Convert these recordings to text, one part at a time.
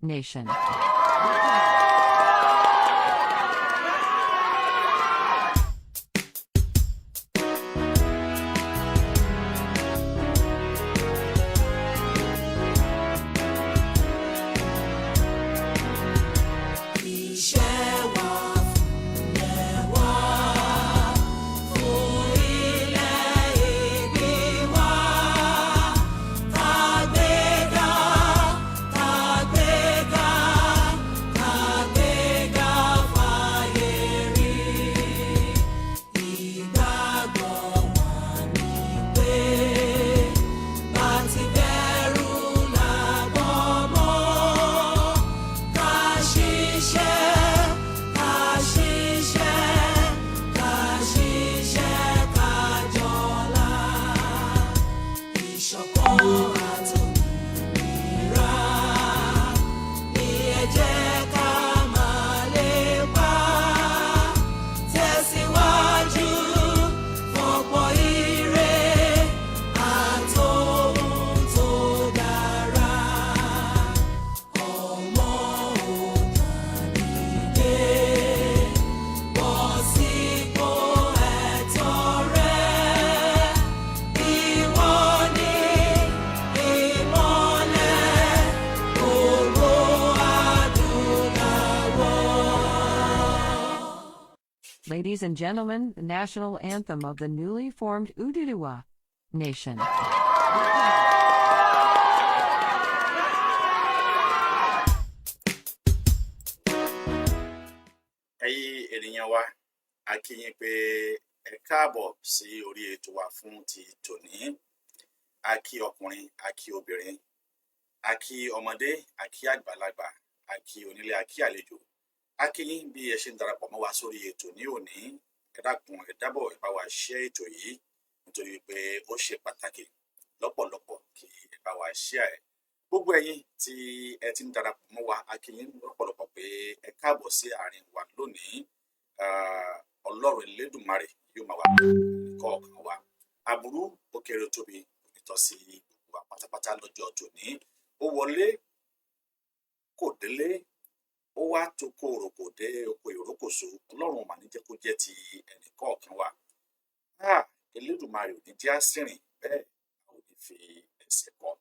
Nation. Ladies and gentlemen, the national anthem of the newly formed Omoboriowo Nation. Ẹ̀yin ènìyàn wa, a kí yín pé ẹ káàbọ̀ sí orí ètò wa fún ti tòní. A kí ọkùnrin, a kí obìnrin, a kí ọmọdé, a kí àgbàlagbà, a kí onílé, a kí àlejò. A kí yín bí ẹ ṣe ń darapọ̀ mọ́ wa sórí ètò ní òní. Ẹ dákun, ẹ dábọ̀, ẹ bá wa share ètò yìí nítorí pé ó ṣe pàtàkì lọ́pọ̀lọpọ̀ kí ẹ bá wa share ẹ̀. Gbogbo ẹ̀yin tí ẹ ti ń darapọ̀ mọ́ wa, a kí yín lọ́pọ̀lọpọ̀ pé ẹ káàbọ̀ sí àárín wa lónìí. Ọlọ́run Elédùmarè yóò máa wà kọ̀ọ̀kan wa. Aburú ó kéré tóbi onítọ́ sí gbogbo wa pátápátá lọ́jọ́ tòní. Ó wọlé kò délé, ó wá toko òròkò dé oko ìrókòso. Ọlọ́run mà ní jẹ́ kó jẹ́ ti ẹnì kọ̀ọ̀kan wa. Elédùmarè ò ní jẹ́ àsìrìn, bẹ́ẹ̀ a ò ní fi ẹsẹ̀ kọ́.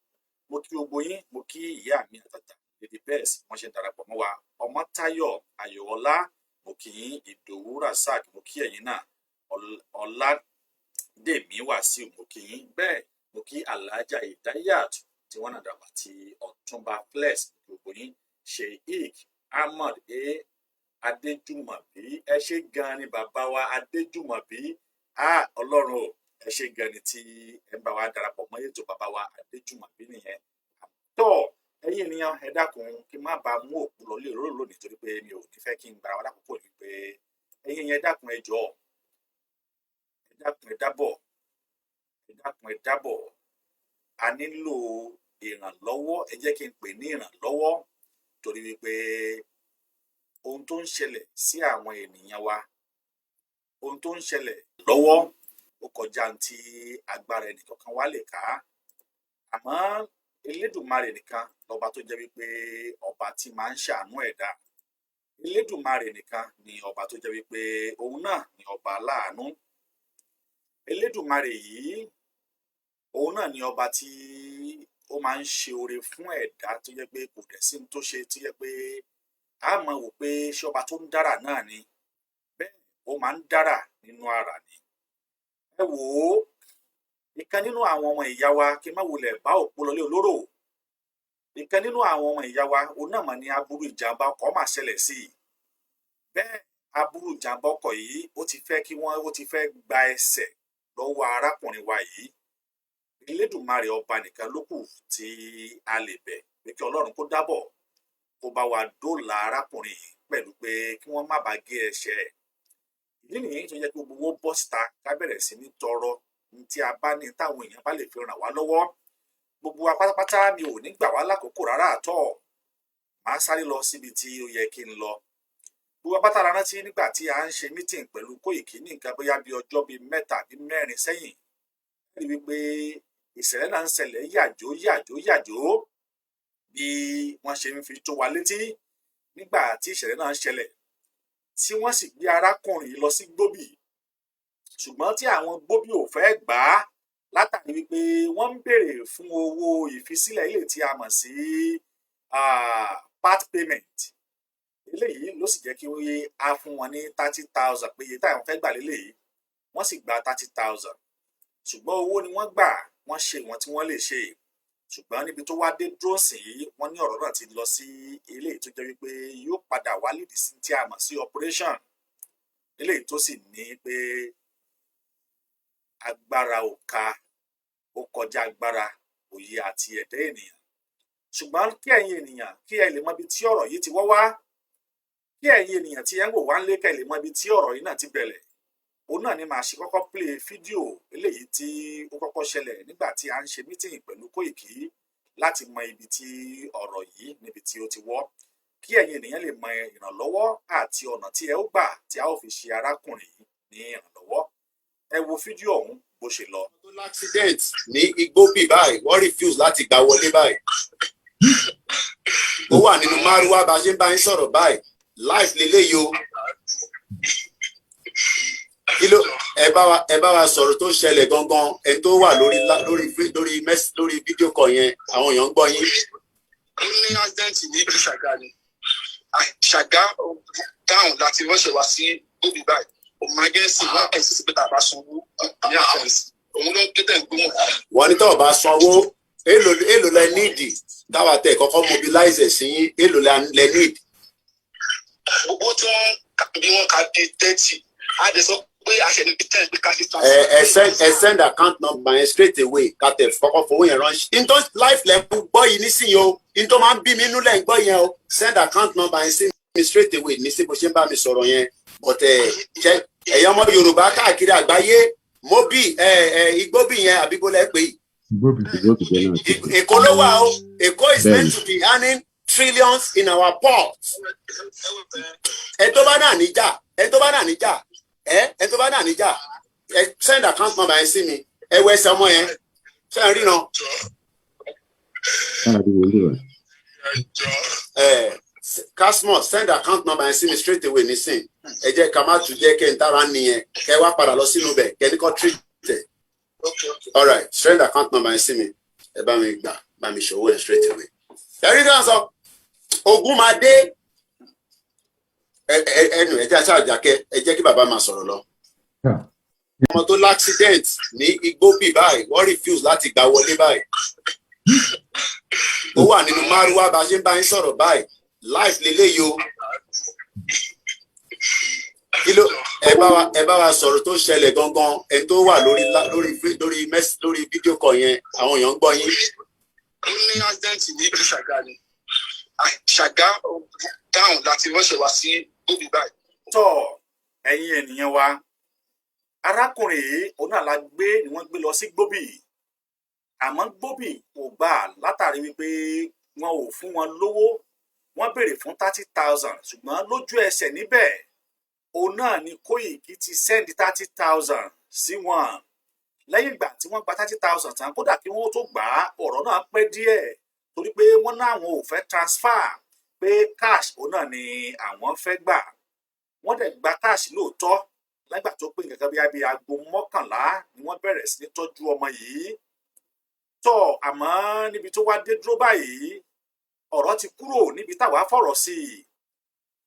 Mo kí gbogbo yín, mo kí ìyá mi àtàtà Lady Bess wọ́n ṣe ń darapọ̀ mọ́ wa. Ọmọ́táyọ̀ Ayọ̀ọlá, mo kí yín. Ìdòwú Rasaq, mo kí ẹ̀yin náà. Ọládèmí Wàsíù, mo kí yín. Bẹ́ẹ̀ mo kí Alhaja Idayat tí wọ́n náà dàgbà tí Ọ̀túnba Flex, gbogbo yín. Sheikh Ahmad Adejumobi, ẹ ṣé gan ni bàbá wa Adejumobi. Ọlọ́run o, ẹ ṣé gan ni tí ẹ bá wa darapọ̀ mọ́ ètò bàbá wa Adejumobi nìyẹn. Ẹ̀yin ènìyàn, ẹ dákun kí n má bàa mú òkú lọ lé òróró lónìí torí pé mi ò ní fẹ́ kí n gbára wa lákòókò ní pé ẹ̀yin yẹn dákun ẹ jọ̀ọ́, ẹ dákun ẹ dábọ̀, ẹ dákun ẹ dábọ̀. A nílò ìrànlọ́wọ́, ẹ jẹ́ kí n pè ní ìrànlọ́wọ́ torí wípé ohun tó ń ṣẹlẹ̀ sí àwọn ènìyàn wa, ohun tó ń ṣẹlẹ̀ lọ́wọ́ ó kọjá tí agbára ẹnìkankan wa lè ká. Àmọ́ Elédùmarè nìkan lọba tó jẹ́ wípé ọba tí máa ń ṣàánú ẹ̀dá. Elédùmarè nìkan ni ọba tó jẹ́ wípé òun náà ni ọba aláàánú. Elédùmarè yìí òun náà ni ọba tí ó máa ń ṣe oore fún ẹ̀dá tó jẹ́ pé kò dẹ̀ sí ní tó ṣe tó jẹ́ pé a máa wò pé ṣé ọba tó ń dára náà ni. Bẹ́ẹ̀ ó máa ń dára nínú ara ni. Ẹ wò ó, ìkan nínú àwọn ọmọ ìyá wa, kí n má wulẹ̀ bá òpó lọlé olóró. Ìkan nínú àwọn ọmọ ìyá wa, òun náà mà ní aburú ìjàmbá ọkọ̀ máa ṣẹlẹ̀ sí i. Bẹ́ẹ̀ aburú ìjàmbá ọkọ̀ yìí ó ti fẹ́ gba ẹsẹ̀ lọ́wọ́ arákùnrin wa yìí. Elédùmarè ọba nìkan ló kù tí a lè bẹ̀ pé kí Ọlọ́run kó dábọ̀ kó bá wa dóòlà arákùnrin yìí pẹ̀lú pé kí wọ́n má bàa gé ẹsẹ̀ ẹ̀. Ìdí nìyí tó jẹ́ pé gbogbo owó bọ́ síta ká bẹ̀rẹ̀ sí ní tọrọ tí a bá ní táwọn èèyàn bá lè fi ràn wá lọ́wọ́. Gbogbo wa pátápátá mi ò ní gbà wá lákòókò rárá àtọ̀. Màá sáré lọ síbi tí ó yẹ kí n lọ. Gbogbo apáta la rántí nígbà tí a ń ṣe mítìn pẹ̀lú Kóìkí ní nǹkan bóyá bí ọjọ́ bíi 3 àbí 4 sẹ́yìn. Rí wípé ìṣẹ̀lẹ̀ náà ń ṣẹlẹ̀ yàjó. bí wọ́n ṣe ń fi tó wa létí nígbà tí ìṣẹ̀lẹ̀ náà ṣẹlẹ̀ tí wọ́n sì gbé arákùnrin yìí lọ sí gbóbì ṣùgbọ́n tí àwọn gbóbì ò fẹ́ gbà á látàrí wípé wọ́n ń béèrè fún owó ìfisílẹ̀ ilé tí a mọ̀ sí part payment eléyìí ló sì jẹ́ kí a fún wọn ní 30,000 pé iye táwọn fẹ́ gbà lélẹ́yìí wọ́n sì gba 30,000 ṣùgbọ́n owó ni wọ́n gbà wọ́n ṣe ìwọ̀n tí wọ́n lè ṣe ṣùgbọ́n níbi tó wá dé dúró sí wọ́n ní ọ̀rọ̀ náà ti lọ sí eléyìí tó jẹ́ wípé yóò padà wá lídìí sí tí a mọ̀ sí operation eléyìí tó sì ní pé agbára ò ka ó kọjá agbára òye àti ẹ̀dá ènìyàn ṣùgbọ́n kí ẹ̀yin ènìyàn kí ẹ lè mọ ibi tí ọ̀rọ̀ yìí ti wọ́ wá kí ẹ̀yin ènìyàn tí ẹ ń wò wá ń lé ká ẹ lè mọ ibi tí ọ̀rọ̀ yìí náà ti bẹ̀rẹ̀ òun náà ni màá ṣe kọ́kọ́ play fídíò eléyìí tí ó kọ́kọ́ ṣẹlẹ̀ nígbà tí a ń ṣe mítìnì pẹ̀lú Kóìkí láti mọ ibi tí ọ̀rọ̀ yìí níbi tí ó ti wọ́ kí ẹ̀yin ènìyàn lè mọ ìrànlọ́wọ́ àti ọ̀nà tí ẹ ó gbà tí a ó fi ṣe arákùnrin yìí ní ìrànlọ́wọ́ ẹ wo fídíò ọ̀hún bó ṣe lọ. Accident ní Igbóbì báyìí wọ́n refuse láti gbà wọlé báyìí ó wà nínú márúwá bá ṣe ń bá yín sọ̀rọ̀ báyìí life leléyìí o kí ló ẹ bá wa sọ̀rọ̀ tó ṣẹlẹ̀ gangan ẹni tó wà lórí fídíò kọ yẹn àwọn èèyàn ń gbọ́ yín. ó ní accident ní ibi Ṣàgá ni Ṣàgá dáhùn láti ránṣẹ́ wá sí Igbóbì báyìí emergency wọn ẹ̀ sí pé tàbá sanwó ní àfẹ́sì òun ló ń ké tẹ̀ ń gbóhùn. wọ́n ní tọ́wọ́ bá sanwó èlò lẹ níìdì táwa tẹ̀ kọ́kọ́ mobilize sí èlò lẹ níìdì. owó tí wọ́n ka di 30 á dẹ̀ sọ pé a ṣe ní 10 pé ká ṣe tán. ẹ send account number yẹn straight away ká tẹ̀ kọ́kọ́ fowó yẹn ránṣẹ́. into life lẹ ń gbọ́ yìí nísìnyí o into máa ń bí mi inú lẹ̀ ń gbọ́ yẹn o send account number yẹn sí mi straight away ní sí bó ṣe ń bá mi sọ̀rọ̀ yẹn but ẹ̀yọ́ ọmọ Yorùbá káàkiri àgbáyé Mobi Igbóbì yẹn àbíbó lẹ́ pé Èkó ló wà o Èkó is meant to be earning trillions in our port. ẹ tó bá náà níjà send account number yẹn sí mi ẹ wọ ẹsẹ̀ ọmọ yẹn ṣe ń ríran. Casmos send account number yẹn sí mi straight away nísìn ẹ jẹ́ ká má tún jẹ́ kẹ́ ń tára nìyẹn kẹ́ wá padà lọ sínú bẹ̀ kẹ́ ní kọ́ treat ẹ̀. All right send account number yẹn sí mi ẹ bá mi ṣòwò ẹ̀ straight away. ẹ̀rí náà sọ ogun máa dé ẹnu ẹ jẹ́ àṣàjàkẹ́ ẹ jẹ́ kí bàbá máa sọ̀rọ̀ lọ. ọmọ tó l'accident ní Igbóbì báyìí wọ́n refuse láti gbà wọlé báyìí ó wà nínú márúwá bá ṣe ń bá yín sọ̀rọ̀ báyìí life leléyìí o kí ló ẹ bá wa sọ̀rọ̀ tó ṣẹlẹ̀ gangan ẹni tó wà lórí fídíò kọ yẹn àwọn èèyàn ń gbọ́ yín. ó ní accident ní ibi Ṣàgá ni Ṣàgá dáhùn láti ránṣẹ́ wá sí Igbóbì báyìí. tọ́ ẹ̀yin ènìyàn wa arákùnrin yìí òun náà la gbé ni wọ́n gbé lọ sí Igbóbì àmọ́ Igbóbì kò gbà látàrí wípé wọn ò fún wọn lówó wọ́n béèrè fún 30,000 ṣùgbọ́n lójú ẹsẹ̀ níbẹ̀ òun náà ni Kóìkí ti send 30,000 sí wọn lẹ́yìn ìgbà tí wọ́n gba 30,000 tán kódà kí wọ́n tó gbà á ọ̀rọ̀ náà pẹ́ díẹ̀ torí pé wọ́n náà àwọn ò fẹ́ transfer pé cash òun náà ni àwọn fẹ́ gbà wọ́n dẹ̀ gba cash lóòótọ́ lágbà tó pé nǹkan bí aago 11 ni wọ́n bẹ̀rẹ̀ sí ní tọ́jú ọmọ yìí tọ́ àmọ́ níbi tó wá dé dúró báyìí ọ̀rọ̀ ti kúrò níbi táwa fọ̀rọ̀ sí i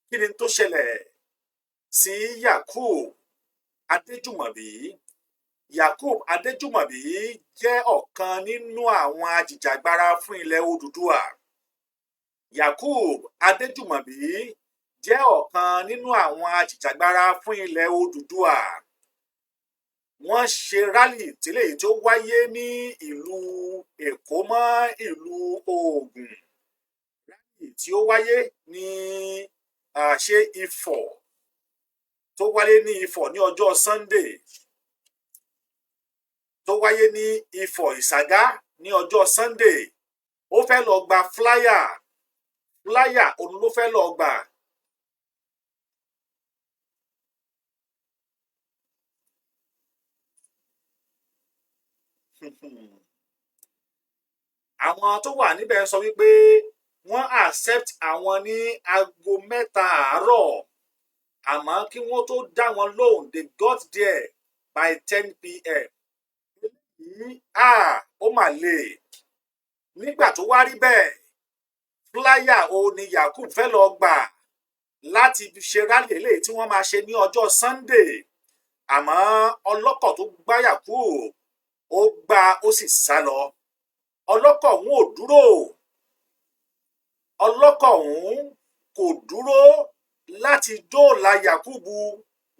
kí ni tó ṣẹlẹ̀ sí Yaqub Adejumobi. Yaqub Adejumobi jẹ́ ọ̀kan nínú àwọn ajìjàgbara fún ilẹ̀ Odùduwà. Yaqub Adejumobi jẹ́ ọ̀kan nínú àwọn ajìjàgbara fún ilẹ̀ Odùduwà. Wọ́n ṣe rálì tílé tó wáyé ní ìlú Èkó mọ́ ìlú Ògùn. Rálì tí ó wáyé ní ṣe Ifọ̀ tó wáyé ní Ifọ̀ ní ọjọ́ Sunday tó wáyé ní Ifọ̀ Ìsàgá ní ọjọ́ Sunday ó fẹ́ lọ gba flyer òun ló fẹ́ lọ gbà. àwọn tó wà níbẹ̀ sọ wípé wọ́n accept àwọn ní aago 3 àárọ̀ àmọ́ kí wọ́n tó dá wọn lóhùn they got there by 10 p.m. Ó mà lè nígbà tó wá rí bẹ́ẹ̀ flyer o ní Yaqub fẹ́ lọ gbà láti ṣe rálì eléyìí tí wọ́n máa ṣe ní ọjọ́ Sunday àmọ́ ọlọ́kọ̀ tó gbá Yaqub ó gbá ó sì sá lọ. Ọlọ́kọ̀ ọ̀hún ò dúró ọlọ́kọ̀ ọ̀hún kò dúró láti dóòlà Yaqub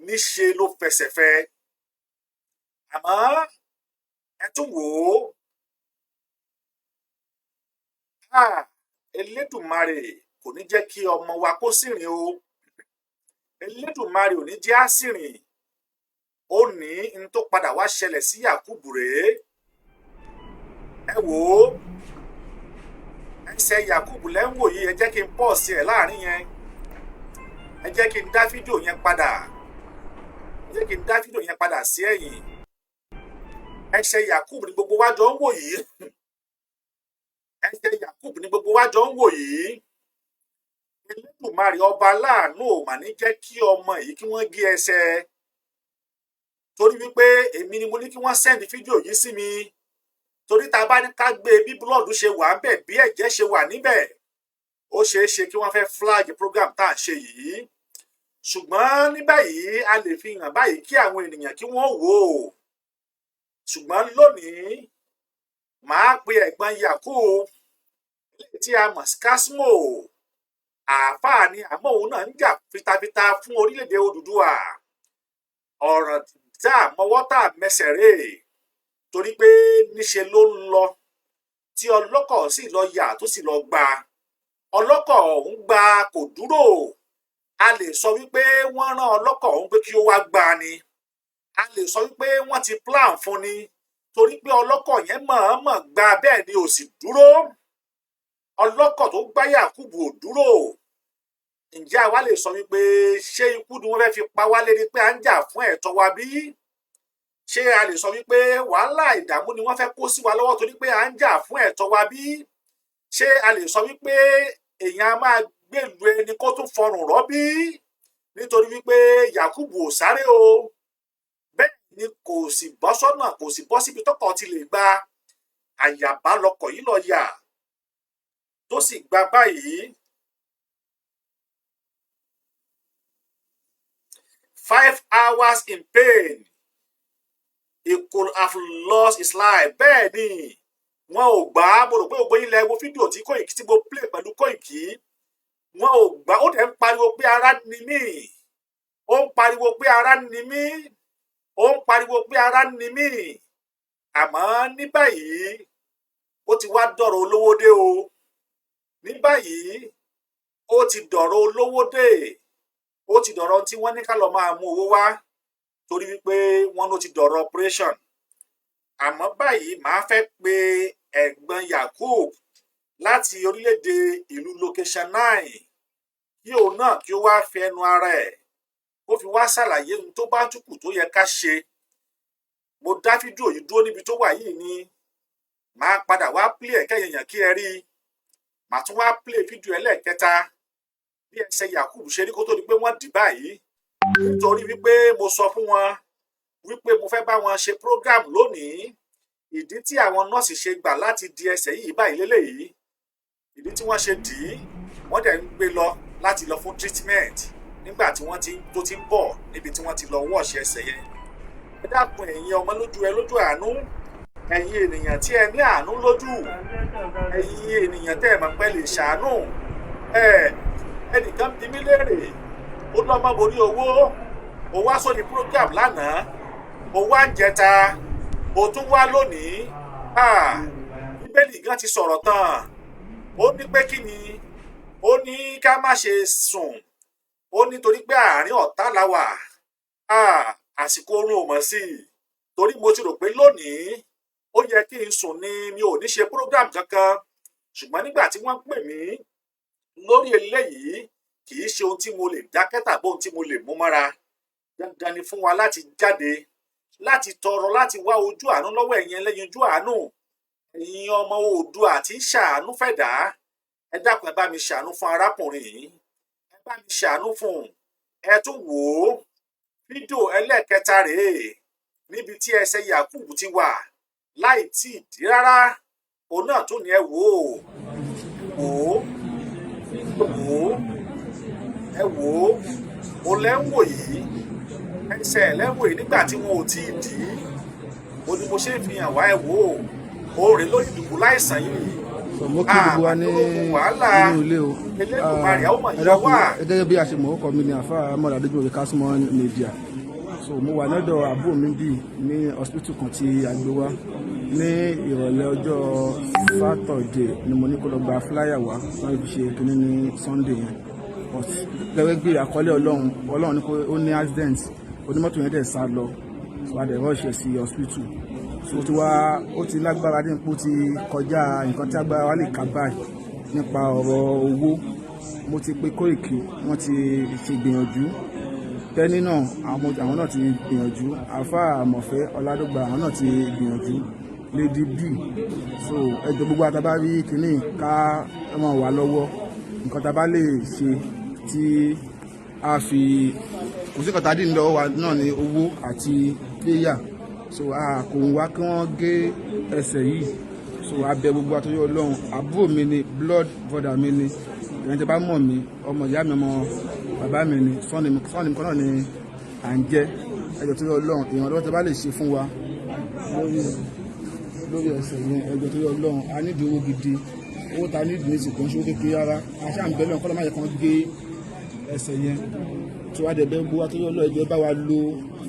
níṣe ló fẹsẹ̀ fẹ́. Àmọ́ ẹ tún wò ó Elédùmarè kò ní jẹ́ kí ọmọ wa kó sìrìn o Elédùmarè ò ní jẹ́ á sìrìn. Ó ní n tó padà wá ṣẹlẹ̀ sí Yaqub rèé. Ẹ wò ó ẹsẹ̀ Yaqub lẹ́ ń wò yìí, ẹ jẹ́ kí n pọ́ọ̀sì ẹ̀ láàrin yẹn, ẹ jẹ́ kí n dá fídíò yẹn padà sí ẹ̀yìn. Ẹsẹ̀ Yaqub ni gbogbo wa jọ ń wò yìí ẹsẹ̀ Yaqub ni gbogbo wa jọ ń wò yìí. Elédùmarè ọba láàánú ò mà ní jẹ́ kí ọmọ yìí kí wọ́n gé ẹsẹ̀, torí wípé èmi ni mo ní kí wọ́n sẹ́ndì fídíò yìí sí mi, torí tá a bá ní ká gbé bí blood ṣe wà ń bẹ̀ bí ẹ̀jẹ̀ ṣe wà níbẹ̀ ó ṣeé ṣe kí wọ́n fẹ́ flag program tá à ń ṣe yìí. Ṣùgbọ́n ní báyìí a lè fi hàn báyìí kí àwọn ènìyàn kí wọ́n wò ó. Ṣùgbọ́n lónìí màá pe ẹ̀gbọ́n Yaqub tí a mọ̀ sí Kásímò, àáfàá ni àmọ́ òun náà ń jà fitafita fún orílẹ̀-èdè Odùduwà. Ọ̀ràn tá a mọwọ́ tá a mẹsẹ̀ rè torí pé níṣe ló ń lọ tí ọlọ́kọ̀ sì lọ yà tó sì lọ gba. Ọlọ́kọ̀ ọ̀hún gba kò dúró. A lè sọ wípé wọ́n rán ọlọ́kọ̀ ọ̀hún pé kí ó wá gba ni. A lè sọ wípé wọ́n ti plan fún ni torí pé ọlọ́kọ̀ yẹn mọ̀ọ́mọ̀ gba bẹ́ẹ̀ ni ò sì dúró. Ọlọ́kọ̀ tó gbá Yaqub ò dúró. Ǹjẹ́ àwa lè sọ wípé ṣé ikú ni wọ́n fẹ́ fi pa wá lérí pé à ń jà fún ẹ̀tọ́ wa bí? Ṣé a lè sọ wípé wàhálà ìdààmú ni wọ́n fẹ́ kó sí wa lọ́wọ́ torí pé à ń jà fún ẹ̀tọ́ wa bí? Ṣé a lè sọ wípé èèyàn a máa gbèlú ẹni kó tún fọrùn rọ́bí nítorí wípé Yaqub ò sáré o? Bẹ́ẹ̀ ni kò sì bọ́ sọ́nà, kò sì bọ́ síbi tọ́kọ̀ ti lè gba. Àyàbá lọkọ̀ yìí lọ yà tó sì gba báyìí. 5 hours in pain. He could have lost his life. Bẹ́ẹ̀ ni wọn ò gbà á. Mo rò pé ògbóyin lẹ wo fídíò tí Koiki tí mo play pẹ̀lú Koiki. Wọn ò gbà, ó dẹ̀ ń pariwo pé ara ni mí. Ó ń pariwo pé ara ni mí. Ó ń pariwo pé ara ni mí. Àmọ́ ní báyìí ó ti wá dọ̀rọ̀ olówó dé o. Ní báyìí ó ti dọ̀rọ̀ olówó dé. Ó ti dọ̀rọ̀ tí wọ́n ní ká lọ máa mú owó wá torí wípé wọ́n ló ti dọ̀rọ̀ operation. Àmọ́ báyìí màá fẹ́ pe ẹ̀gbọ́n Yaqub láti orílẹ̀-èdè ìlú location 9 kí òun náà kí ó wá fi ẹnu ara ẹ̀ kó fi wá ṣàlàyé ohun tó bá túkù tó yẹ ká ṣe. Mo dá fídíò yìí dúró níbi tó wà yìí ni màá padà wá play ẹ̀ kẹ́yìn èèyàn kí ẹ rí. Màá tún wá play fídíò ẹlẹ́ẹ̀kẹta bí ẹsẹ̀ Yaqub ṣe rí kó tó di pé wọ́n dì báyìí nítorí wípé mo sọ fún wọn wípé mo fẹ́ bá wọn ṣe program lónìí. Ìdí tí àwọn nọ́ọ̀sì ṣe gbà láti di ẹsẹ̀ yìí báyìí lélẹ́yìí, ìdí tí wọ́n ṣe dì í, wọ́n dẹ̀ ń gbé lọ láti lọ fún treatment nígbà tí wọ́n tó ti ń bọ̀ níbi tí wọ́n ti lọ wọ́ọ̀ṣì ẹsẹ̀ yẹn. Ẹ dákun ẹ̀yin ọmọ lójú àánú, ẹ̀yin ènìyàn tí ẹ ní àánú lójú, ẹ̀yin ènìyàn tẹ́ ẹ mọ̀ pé lè ṣàánú. Ẹnìkan bí mí léèrè, ó lọ́mọ borí owó, ó wá sórí program lánàá, ó wá ń jẹta, ó tún wá lónìí. Bíbélì gan ti sọ̀rọ̀ tán. Ó ní pé kí ni? Ó ní ká má ṣe sùn. Ó ní torí pé àárín ọ̀tá la wà. Àsìkò oorun ò mọ̀ sí i. Torí mo ti rò pé lónìí ó yẹ kí n sùn ni mi ò ní ṣe program kankan. Ṣùgbọ́n nígbà tí wọ́n pè mí lórí eléyìí kì í ṣe ohun tí mo lè dákẹ́ tàbí ohun tí mo lè mú mọ́ra. Dandan ni fún wa láti jáde, láti tọrọ, láti wá ojú àánú lọ́wọ́ ẹ̀yin ẹlẹ́yin ojú àánú. Ẹ̀yin ọmọ Oòduà tí ń ṣàánú fẹ̀dá. ẹ dákun ẹ bá mi ṣàánú fún arákùnrin yìí, ẹ bá mi ṣàánú fún un. Ẹ tún wò ó, fídíò ẹlẹ́ẹ̀kẹta rèé níbi tí ẹsẹ̀ Yaqub ti wà láì tí ì dí rárá. Òun náà tún ní ẹ wò ó, wò ó, wò ó, ẹ wò ó, ó lẹ́ ń wò yìí, ẹsẹ̀ lẹ́ ń wò yìí nígbà tí wọn ò tí ì dí. Ó ní mo ṣe ń fi hàn wá, ẹ wò ó, òòrè lórí ìdìbò láìsàn yìí. Mo kí gbogbo wa ní inú ilé o. Gẹ́gẹ́ bí a ṣe mọ̀ ọkọ mi ní àfa Amọ̀dá Adejumobi Kásímọ́ Media. So mo wà lọ́dọ̀ àbúrò mi bì ní hospital kan tí a gbé wá ní ìrọ̀lẹ́ ọjọ́ Saturday ni mo ní kó lọ gba flyer wá wọ́n fi ṣe kínní ní Sunday yẹn. Gẹ́gẹ́ bí àkọlé Ọlọ́run ní kó ó ní accident onímọ́tò yẹn dẹ̀ sá lọ so a dẹ̀ rush sí hospital. So ó ti lágbára dípò ti kọjá nǹkan tí agbára wa lè ká báyìí nípa ọ̀rọ̀ owó. Mo ti pe Kóìkì, wọ́n ti ṣe gbìyànjú. Tẹ́ni náà àwọn náà ti gbìyànjú. Àfà Àmọ̀fẹ́ Ọládọ́gba àwọn náà ti gbìyànjú. Lady B. So ẹjọ́ gbogbo àtàbá rí kínní ká ràn wá lọ́wọ́. Nǹkan tá a bá lè ṣe tí a fi kò sí kọ̀tà dín lọ́wọ́ wa náà ní owó àti prayer. So kò ń wá kí wọ́n gé ẹsẹ̀ yìí. So abẹ gbogbo àtọ́jú Ọlọ́run, àbúrò mi ni, blood brother mi ni, ìyẹn tí bá mọ̀ mí, ọmọ ìyá mi, ọmọ bàbá mi ni, sọ́ọ̀nì mi kan náà ni à ń jẹ́. Ẹjọ́ tó yọ Ọlọ́run, ìrànlọ́wọ́ tí bá lè ṣe fún wa lórí ẹsẹ̀ yẹn, ẹjọ́ tó yọ Ọlọ́run, a nídìí owó gidi. Owó ta nídìí ní ìsìnkú ń ṣe owó kékeré rárá. A ṣáà ń bẹ lọ́run kọ́ ló má yẹ kán gé ẹsẹ̀ yẹn. Tí wàá dẹ̀ bẹ́ gbogbo wa tó yọ Ọlọ́run, ẹjọ́ bá wa lo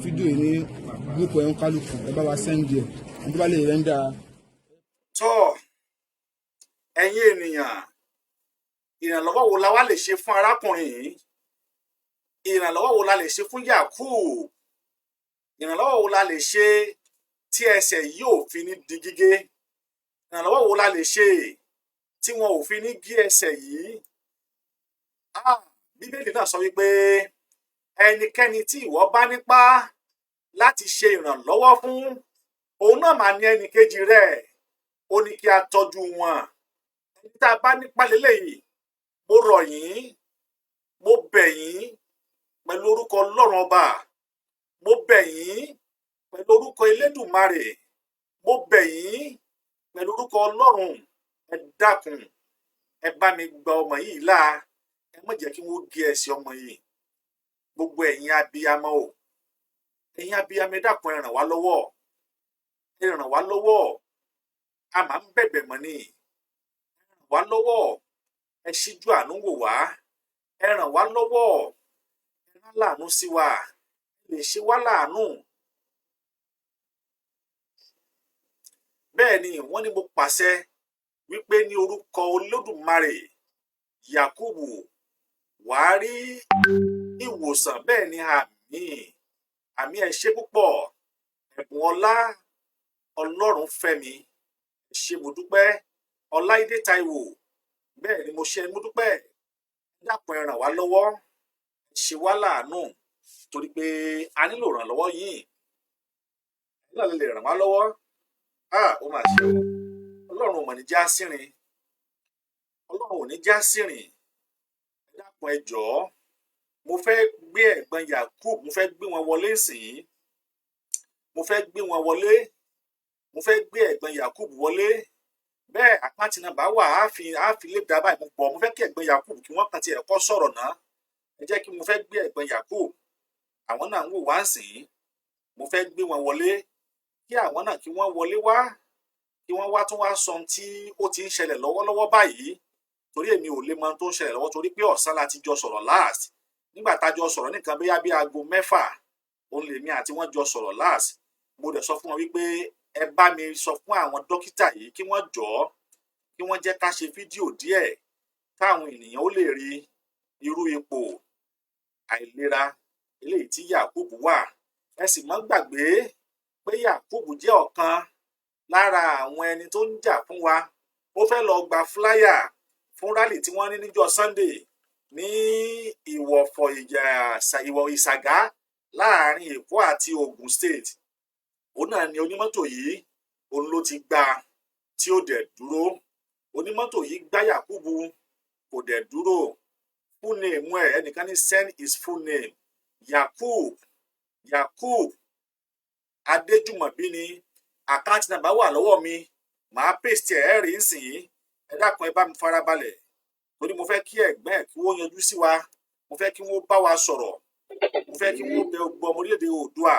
fídíò yìí ní gúrúùpù ẹ̀ ń kálukú, ẹ bá wa sẹ́ńdì ẹ̀, ẹ tó bá lè rẹ́ńdà. Tọ́ ẹ̀yin ènìyàn, ìrànlọ́wọ́ wo la wá lè ṣe fún arákùnrin yìí? Ìrànlọ́wọ́ wo la lè ṣe fún Yaqub? Ìrànlọ́wọ́ wo la lè ṣe tí ẹsẹ̀ yìí ò fi ní di gígé? Ìrànlọ́wọ́ wo la lè ṣe tí wọn ò fi ní gé ẹsẹ̀ yìí? Bíbélì náà sọ wípé ẹnikẹ́ni tí ìwọ bá nípá láti ṣe ìrànlọ́wọ́ fún, òun náà máa ní ẹnìkejì rẹ̀, ó ní kí a tọ́jú wọn. Ẹni tá a bá nípá lélẹ́yìí, mo rọ̀ yín, mo bẹ̀ yín pẹ̀lú orúkọ Ọlọ́run ọba, mo bẹ̀ yín pẹ̀lú orúkọ Elédùmarè, mo bẹ̀ yín pẹ̀lú orúkọ Ọlọ́run, ẹ dákun, ẹ bá mi gba ọmọ yìí là, ẹ má jẹ́ kí wọ́n gé ẹsẹ̀ ọmọ yìí. Gbogbo ẹ̀yin abiyamọ o, ẹ̀yin abiyamọ, ẹ dákun, ẹ ràn wá lọ́wọ́, ẹ ràn wá lọ́wọ́, a máa ń bẹ̀bẹ̀ mọ́ ni, ẹ ràn wá lọ́wọ́, ẹ ṣíjú àánú wò wá, ẹ ràn wá lọ́wọ́, ẹ rán láàánú sí wa, ẹ lè ṣe wá láàánú. Bẹ́ẹ̀ ni wọ́n ní mo pàṣẹ wípé ní orúkọ Olódùmarè, Yaqub wàá rí ìwòsàn. Bẹ́ẹ̀ ni àmì ẹ ṣé púpọ̀. Ẹ̀bùn ọlá Ọlọ́run fẹ́mi, ẹ ṣé mo dúpẹ́. Ọláìdé Táíwò, bẹ́ẹ̀ ni mo ṣe mo dúpẹ́. Ẹ dákun, ẹ ràn wá lọ́wọ́, ẹ ṣe wá láàánú, torí pé a nílò ìrànlọ́wọ́ yìí. Ẹ náà lè ràn wá lọ́wọ́. Ó mà ṣe o. Ọlọ́run ò mọ̀ ní já sírin. Ọlọ́run ò ní já sírin. Ẹ dákun, ẹ jọ̀ọ́, mo fẹ́ gbé ẹ̀gbọ́n Yaqub, mo fẹ́ gbé wọn wọlé sìn. Mo fẹ́ gbé wọn wọlé. Mo fẹ́ gbé ẹ̀gbọ́n Yaqub wọlé. Bẹ́ẹ̀ àkáǹtì nọ́mbà wà, á fi lè dá báyìí. Mo fẹ́ kí ẹ̀gbọ́n Yaqub kí wọ́n kàn ti ẹ̀kọ́ sọ̀rọ̀ náà. Ẹ jẹ́ kí mo fẹ́ gbé ẹ̀gbọ́n Yaqub. Àwọn náà ń wò wá sìn. Mo fẹ́ gbé wọn wọlé kí àwọn náà kí wọ́n wọlé wá, kí wọ́n wá tún wá sọ ohun tí ó ti ń ṣẹlẹ̀ lọ́wọ́lọ́wọ́ báyìí. Torí èmi ò lè mọ ohun tó ń ṣẹlẹ̀ lọ́wọ́, torí pé ọ̀sán la ti jọ sọ̀rọ̀ last. Nígbà tá a jọ sọ̀rọ̀ nìkan bí aago 6, òun lèmi àti wọ́n jọ sọ̀rọ̀ last. Mo dẹ̀ sọ fún wọn wípé ẹ bá mi sọ fún àwọn dókítà yìí kí wọ́n jọ̀ọ́, kí wọ́n jẹ́ ká ṣe fídíò díẹ̀ káwọn ènìyàn ó lè rí irú ipò àìlera eléyìí tí Yaqub wà. Ẹ sì má gbàgbé pé Yaqub jẹ́ ọ̀kan lára àwọn ẹni tó ń jà fún wa. Ó fẹ́ lọ gba flyer fún rally tí wọ́n ní níjọ́ Sunday ní ìwọ̀fọ̀ ìsàgá láàrin Èkó àti Ògùn State. Òun náà ni onímọ́tò yìí, òun ló ti gba tí ó dẹ̀ dúró. Onímọ́tò yìí gbá Yaqub kò dẹ̀ dúró full name ẹ̀ ẹnìkan ní send his full name Yaqub Adejumobi ni account number wà lọ́wọ́ mi màá paste ẹ̀ rí nsìn ẹ dákun ẹ bá mi farabalẹ̀ torí mo fẹ́ kí ẹ̀gbọ́n ẹ̀ kí wọ́n yanjú sí wa mo fẹ́ kí wọ́n bá wa sọ̀rọ̀ mo fẹ́ kí wọ́n bẹ gbọ́ ọmọ orílẹ̀-èdè Oòduà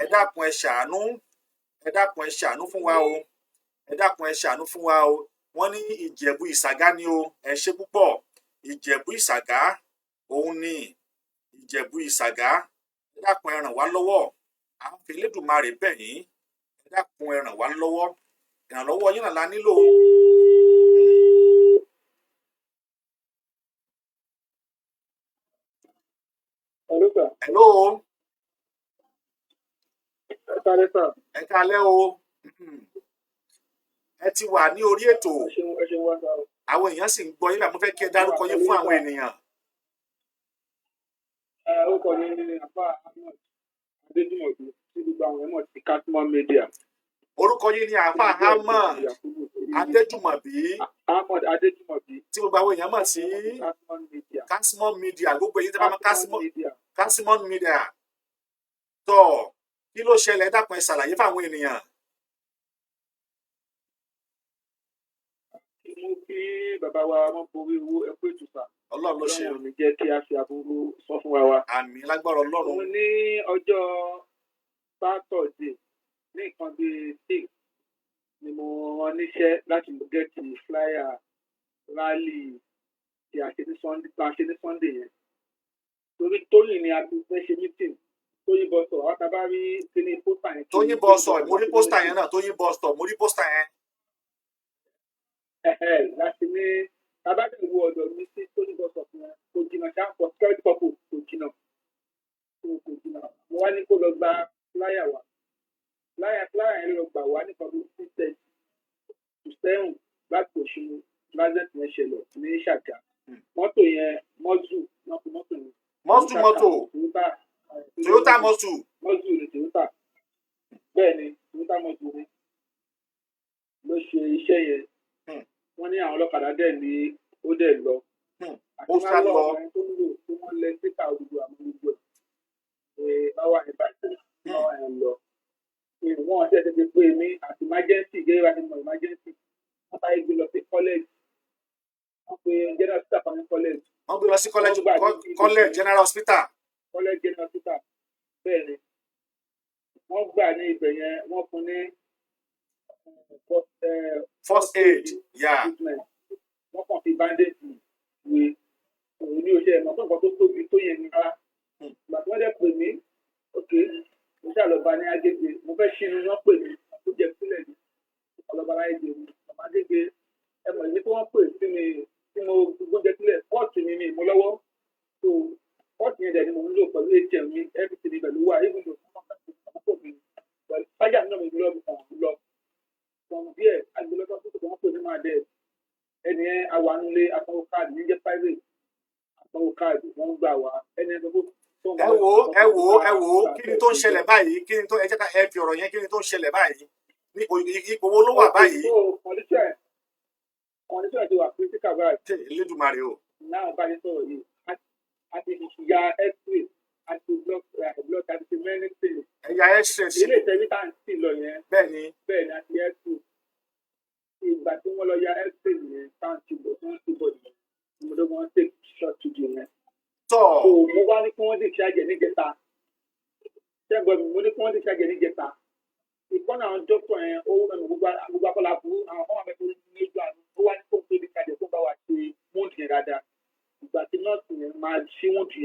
ẹ dákun ẹ ṣàánú fún wa o ẹ dákun ẹ ṣàánú fún wa o wọ́n ní Ìjẹ̀bú Ìsàgá ni o ẹ ṣe púpọ̀ Ìjẹ̀bú Ìsàgá òun ni Ìjẹ̀bú Ìsàgá ẹ dákun ẹ ràn wá lọ́wọ́ à ń fi Elédùmarè bẹ̀ yín ẹ dákun ẹ ràn wá lọ́wọ́ ìrànlọ́wọ́ yín náà la nílò. Hello. Ẹ kálẹ́ o. Ẹ ti wà ní orí ètò. Àwọn èèyàn sì ń gbọ́ yín, mo fẹ́ kí ẹ dárúkọ yín fún àwọn ènìyàn. Orúkọ mi ni àfà Adejumobi tí gbogbo àwọn ẹ̀mọ́ ti Kasmon Media. Orúkọ yín ni àfà Adejumobi. Tí gbogbo àwọn èèyàn mọ̀ sí Kasmon Media. Gbogbo èyí tí wọ́n mọ̀ Kasmon Media. Tọ́ kí ló ṣẹlẹ̀ dákun ẹ ṣàlàyé fáwọn ènìyàn. Mo kí bàbá wa Omoboriowo ẹkú ìtùsà. Ọlọ́run ló ṣe. Ọlọ́run ní jẹ́ kí a fi aburú sọ fún wa. Àmín lágbára Ọlọ́run. Mo ní ọjọ́ Sátọ̀dé ní nǹkan bíi 6 ni mo rán níṣẹ́ láti gẹ́tì flyer rally tí a ṣe ní Sunday yẹn. Torí Tóyìn ni a ti fẹ́ ṣe meeting. Tóyìn bọ́sọ̀ àwọn tá a bá rí kíní pósítà yẹn. Tóyìn bọ́sọ̀ mo rí pósítà yẹn náà Tóyìn bọ́sọ̀ mo rí pósítà yẹn. Láti ní tábàdì wo ọ̀dọ̀ mi sí Tóyìn bọ́sọ̀ fún ẹ kò jìnnà ṣá for security purpose kò jìnnà. Mo wá ní kó lọ gba flyer wa. Flyer yẹn lọ gbà wá nípa bí 6:30 to 7 láti Òṣùnú lásẹ̀tì yẹn ṣẹlẹ̀ ní Ṣàgá. Mọ́tò yẹn mọ́tò yẹn. Toyota mọ́tò. Mọ́tò ni Toyota. Bẹ́ẹ̀ ni Toyota mọ́tò ni ló ṣe iṣẹ́ yẹn. Wọ́n ní àwọn ọlọ́kadà dẹ̀ ní ó dẹ̀ lọ. Ó sá lọ. Tó wọ́n lẹ síkà gbogbo àwọn gbogbo ẹ̀ báwa ẹ̀ bàjẹ́ báwa ẹ̀ lọ. Wọ́n ṣe ti pé mi àti emergency gẹ́gẹ́ bá ti mọ emergency. Wọ́n bá gbé lọ sí college. Wọ́n pe general hospital kan ní college. Wọ́n gbé lọ sí college general hospital. College general hospital bẹ́ẹ̀ ni. Wọ́n gbà ní ibẹ̀ yẹn wọ́n fún ní first aid. Wọ́n kàn fi bandage wé òun ní oṣù ẹ̀mọ́ tó nǹkan tó tóbi tó yẹn ní rárá. Ìgbà tí wọ́n dẹ̀ pè mí mo ṣàlọ́ba ní Agége mo fẹ́ ṣínú wọ́n pè mí tó jẹ sílẹ̀ ní ọlọ́ba láyé dé mi ọmọ Agége ẹ̀mọ̀ ìdí tí wọ́n pè sí mi tí mo gbóúnjẹ sílẹ̀ pọ́ọ̀tù mi ni mo lọ́wọ́ tó pọ́ọ̀tù yẹn dẹ̀ ni mo ń lò pẹ̀lú ATM mi everything pẹ̀lú wà even though wọ́n kàn sí àkókò mi pẹ̀lú sájà náà mi lọ́ọ́ mi kàn lọ from there agbélọ́tọ́ tó wọ́n pè ní máa dẹ̀ ẹni ẹ awanulé asanwó káàdì níjẹ́ private asanwó káàdì wọ́n gbà wá ẹni ẹ tó ẹ wo kí ni tó ń ṣẹlẹ̀ báyìí kí ni tó ẹ jẹ́ ká ẹ fi ọ̀rọ̀ yẹn kí ni tó ń ṣẹlẹ̀ báyìí ní ipò wo ló wà báyìí. condition ti wà critical báyìí. Elédùmarè o. náà bá yẹn sọ̀rọ̀ yìí àti ìṣìyà x-ray àti blood àti ti many things. ẹ̀yà x-ray sí. ilé ìtẹ̀wé tá à ń sìn lọ yẹn. bẹ́ẹ̀ni àti x-ray. ìgbà tí wọ́n lọ ya x-ray yẹn táwọn ti bọ̀ tí wọ́n ti bọ̀ nìyẹn ìmọ̀dé wọn take short to do yẹn. Mo wá ní kí wọ́n discharge níjẹta. Ṣẹ́gun mi mo ní kí wọ́n discharge níjẹta. Ìkọ́nà àwọn dókítà yẹn ó wọ́n gbogbo akọ́lá burú àwọn ọmọ mi tó ní ojú àná ó wá ní kó tó discharge tó bá wà ṣe múùdù yẹn dáadáa. Ìgbà tí nọ́ọ̀sì yẹn máa ṣí múùdù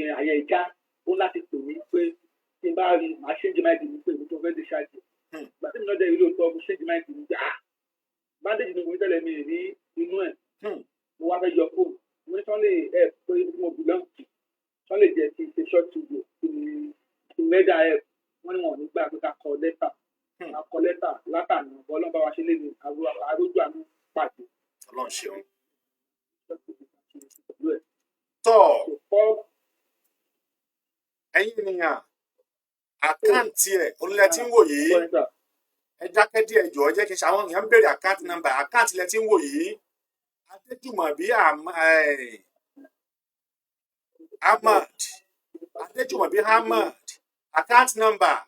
yẹn àyẹ̀ ìjà ó láti pè mí pé tí n bá rí màá ṣe jẹ́ máìdì mi pé mi tó fẹ́ discharge. Ìgbà tí mi náà dẹ̀ rí òótọ́ mo ṣe jẹ́ máìdì mi gbà. Bandage ni mo ní tẹ́lẹ̀ mi rí inú ẹ̀. Mo wá fẹ́ yọ fóònù. Mo ní sọ́n lè ẹ̀ pé mo belong to sọ́n lè jẹ́ kí n ṣe short video kí n mẹ́dà ẹ̀ wọ́n ní wọn ò ní gbà pé ká kọ lẹ́tà látàní ọlọ́run bá wa ṣe léde àrójú àánú pàdé. Ọlọ́run ṣeun. tọ́ ẹ̀yin ènìyàn àkáǹtì ẹ̀ olùlẹ̀ tí ń wò yìí ẹ dákẹ́ díẹ̀ jọ̀ọ́ jẹ́ kí n ṣe àwọn èèyàn ń béèrè àkáǹtì nọ́mbà àkáǹtì lẹ tí ń wò yìí Adejumobi Ahmad. Adejumobi Ahmad. Account number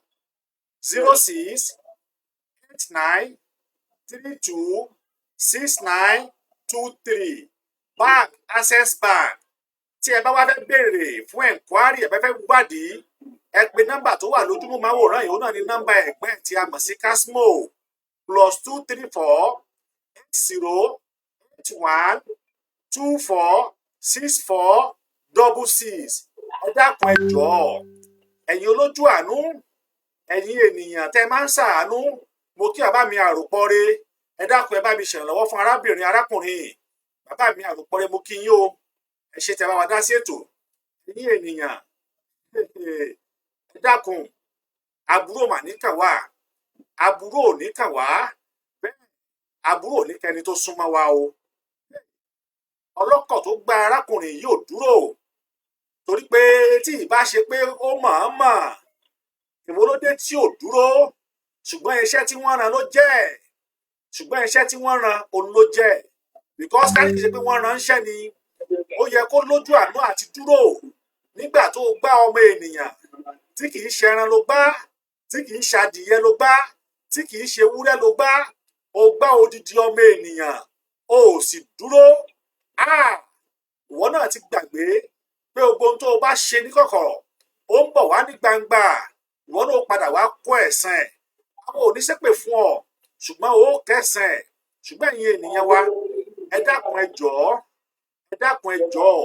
0689326923. Bank Access Bank. Tí ẹ bá wá fẹ́ béèrè fún enquiry ẹ fẹ́ wádìí, ẹ pè nọ́mbà tó wà lójúmọ́ máwòrán yìí, ó náà ní nọ́mbà ẹ̀gbẹ́ tí a mọ̀ sí Casmo +234 8081246466. Ẹ dákun ẹ jọ̀ọ́, ẹ̀yin olójú àánú, ẹ̀yin ènìyàn tẹ́ máa ń ṣàánú, mo kí bàbá mi àròpọ̀re, ẹ dákun ẹ bá mi ṣèrànlọ́wọ́ fún arákùnrin bàbá mi àròpọ̀re, mo kí yín o, ẹ ṣé tẹ́ bá wa dá sí ètò. Ẹ̀yin ènìyàn, ẹ dákun, àbúrò mà ní kàn wá, àbúrò ò ní kàn wá, bẹ́ẹ̀ àbúrò ò ní kẹni tó súnmọ́ wa o. Ọlọ́kọ̀ tó gba arákùnrin yìí ò dúró, torí pé tí ìbá ṣe pé ó mọ̀ọ́mọ̀, èwo ló dé tí ò dúró? Ṣùgbọ́n iṣẹ́ tí wọ́n rán ló jẹ́, ṣùgbọ́n iṣẹ́ tí wọ́n rán òun ló jẹ́, because káyọ̀ kìí ṣe pé wọ́n rán iṣẹ́ ni, ó yẹ kó lójú àánú àti dúró nígbà tó gbá ọmọ ènìyàn tí kìí ṣe ẹran ló gbá, tí kìí ṣe adìyẹ ló gbá, tí kìí ṣe ewúrẹ́ ló gbá, ó gbá odidi ọmọ ènìyàn, ó sì dúró. Ìwọ náà ti gbàgbé pé gbogbo ohun tó o bá ṣe ní kọ̀kọ̀ ó ń bọ̀ wá ní gbangba, ìwọ náà padà wá kó ẹ̀san ẹ̀. Àwọn ò ní ṣépè fún ọ, ṣùgbọ́n ó kẹsàn ẹ̀. Ṣùgbọ́n ẹ̀yin ènìyàn wa, ẹ dákun ẹ jọ̀ọ́, ẹ dákun ẹ jọ̀ọ́,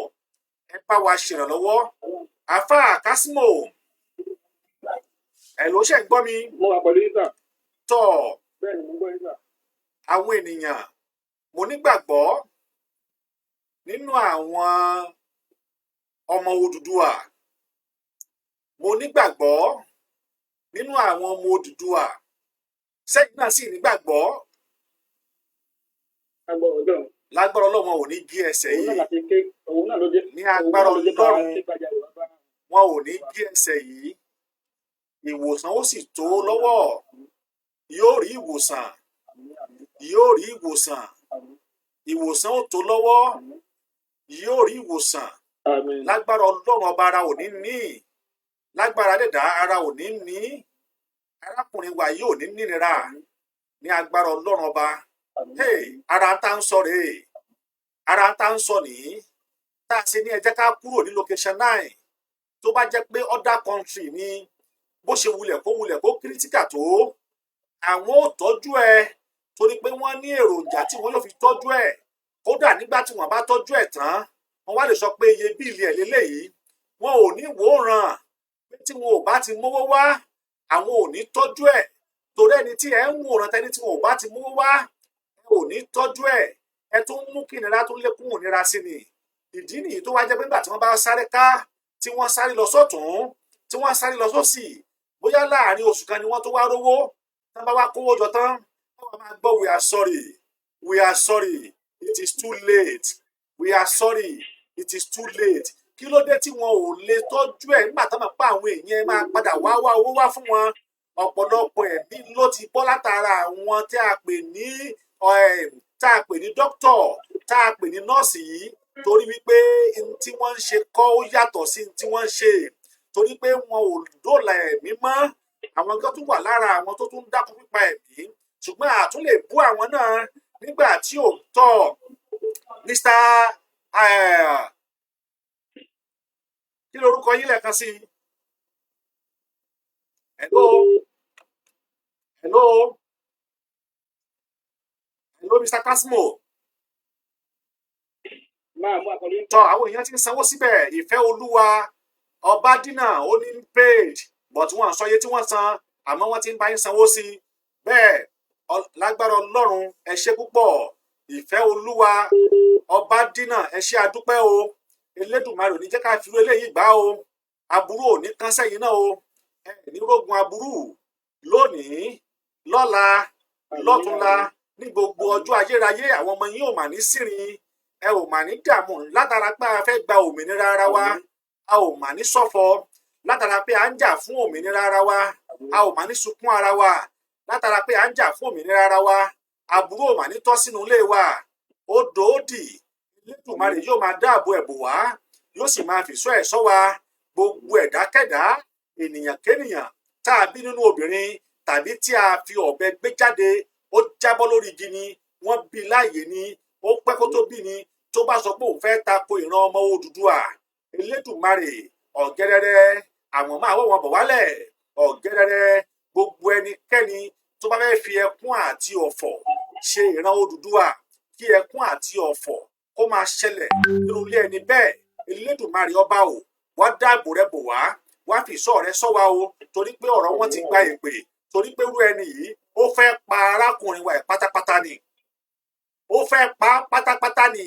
ẹ bá wa ṣèrànlọ́wọ́. Àfáà Casmo, ẹ ló ṣe ń gbọ́ mi? Mo wà pẹ̀lú yín sà. Tọ́ Bẹ́ẹ̀ni mo gbọ́ yín sà. àwọn ènìyàn, mo nígbàgbọ́ nínú àwọn ọmọ Odùduwà, mo nígbàgbọ́ nínú àwọn ọmọ Odùduwà, sẹ́yìn náà sì nígbàgbọ́. Lágbára Ọlọ́run ò ní gé ẹsẹ̀ yìí, ní agbára Ọlọ́run wọn ò ní gé ẹsẹ̀ yìí, ìwòsàn ó sì tó lọ́wọ́, yóò rí ìwòsàn, yóò rí ìwòsàn, ìwòsàn ó tó lọ́wọ́, yóò rí ìwòsàn. Lágbára Ọlọ́run ọba ara ò ní ní, lágbára dẹ̀dá ara ò ní ní, arákùnrin wa yóò ní nínira ní agbára Ọlọ́run ọba. Ara tá ń sọ rèé, ara tá ń sọ nìyí, tá a ṣe ní ẹ jẹ́ ká kúrò ní location 9. Tó bá jẹ́ pé other country ni, bó ṣe wulẹ̀ kó kírítíkà tó, àwọn ò tọ́jú ẹ, torí pé wọ́n ní èròjà tí wọ́n yóò fi tọ́jú ẹ. Kódà nígbà tí wọ́n bá tọ́jú ẹ tán, wọ́n wá lè sọ pé iye bíìlì ẹ̀ lélẹ́yìí, wọn ò ní wòran pé tí wọn ò bá ti mówó wá, àwọn ò ní tọ́jú ẹ. Torí ẹni tí ẹ ń wòran tẹni tí wọn ò bá ti mówó wá, ẹ ò ní tọ́jú ẹ. Ẹ tún mú kí ìnira tó lékún ìnira sí ni. Ìdí nìyí tó wá jẹ́ pé nígbà tí wọ́n bá sáré ká, tí wọ́n sáré lọ sọ́tún, tí wọ́n sáré lọ sósì, bóyá láàrin oṣù kan ni wọ́n tó wá rówó, tí wọ́n bá wá kówó jọ tán, wọ́n máa gbọ́ we are sorry, we are sorry, it is too late, we are sorry, it is too late. Kí ló dé tí wọn ò lè tọ́jú ẹ̀ nígbà tó máa pa àwọn èèyàn máa padà wá owó wá fún wọn? Ọ̀pọ̀lọpọ̀ ẹ̀mí ló ti bọ́ látara àwọn tí a pè ní dókítọ̀, tá a pè ní nọ́ọ̀sì yìí, torí wípé tí wọ́n ń ṣe kọ́ ó yàtọ̀ sí tí wọ́n ń ṣe, torí pé wọn ò dóòlà ẹ̀mí mọ́. Àwọn kan tún wà lára àwọn tó tún dákú pípa ẹ̀mí, ṣùgbọ́n a tún lè bú àwọn náà nígbà tí ò tọ́. Mr. Kí lorúkọ yín lẹ́ẹ̀kan sí? Hello, Mr. Casmo. Tọ́ àwọn èèyàn ti ń sanwó síbẹ̀. Ìfẹ́ Olúwa Ọbádínà ó ní paid, but wọ́n sọ iye tí wọ́n san, àmọ́ wọ́n ti ń bá yín sanwó sí. Bẹ́ẹ̀ lágbára Ọlọ́run ẹ ṣé púpọ̀. Ìfẹ́ Olúwa Ọbádínà ẹ ṣé adúpẹ́ o. Elédùmarè ò ní jẹ́ ká fi irú eléyìí gbà o. Aburú ò ní kán sẹ́yìn náà o. Ẹ ní rógun aburú lónìí, lọ́la, lọ́túnla, ní gbogbo ọjọ́ ayérayé. Àwọn ọmọ yín ò mà ní sírin, ẹ ò mà ní dààmú látara pé a fẹ́ gba òmìnira ara wa, a ò mà ní ṣọ̀fọ̀ látara pé a ń jà fún òmìnira ara wa, a ò mà ní sunkún ara wa látara pé a ń jà fún òmìnira ara wa. Aburú ò mà ní tọ́ sínú ilé wa, odò òdì Elédùmarè yóò máa dáàbò ẹ̀bù wá yóò sì máa fìṣọ́ ẹ̀ ṣọ́ wa gbogbo ẹ̀dákẹ́dá ènìyàn kénìyàn tá a bí nínú obìnrin tàbí tí a fi ọ̀bẹ gbé jáde ó jábọ́ lórí igi ni wọ́n bí láàyè ni ó pẹ́ kó tó bí ni tó bá sọ pé òun fẹ́ tako ìran ọmọ Odùduwà Elédùmarè ọ̀gẹ́rẹ́rẹ́ àwọn máa wọ́ wọn bọ̀ wálẹ̀ ọ̀gẹ́rẹ́rẹ́ gbogbo ẹnikẹ́ni tó bá fẹ́ fi ẹkún àti ọ̀fọ̀ ṣe ìran Odùduwà kí ẹkún àti ọ̀fọ̀ kó máa ṣẹlẹ̀ nínú ilé ẹni bẹ́ẹ̀ Elédùmarè ọba o wá dáàbò rẹ bò wá wá fi ìṣọ́ rẹ ṣọ́ wa o torí pé ọ̀rọ̀ wọn ti gba èpè torí pé irú ẹni yìí ó fẹ́ pa arákùnrin wa ẹ̀ pátápátá ni ó fẹ́ pa pátápátá ni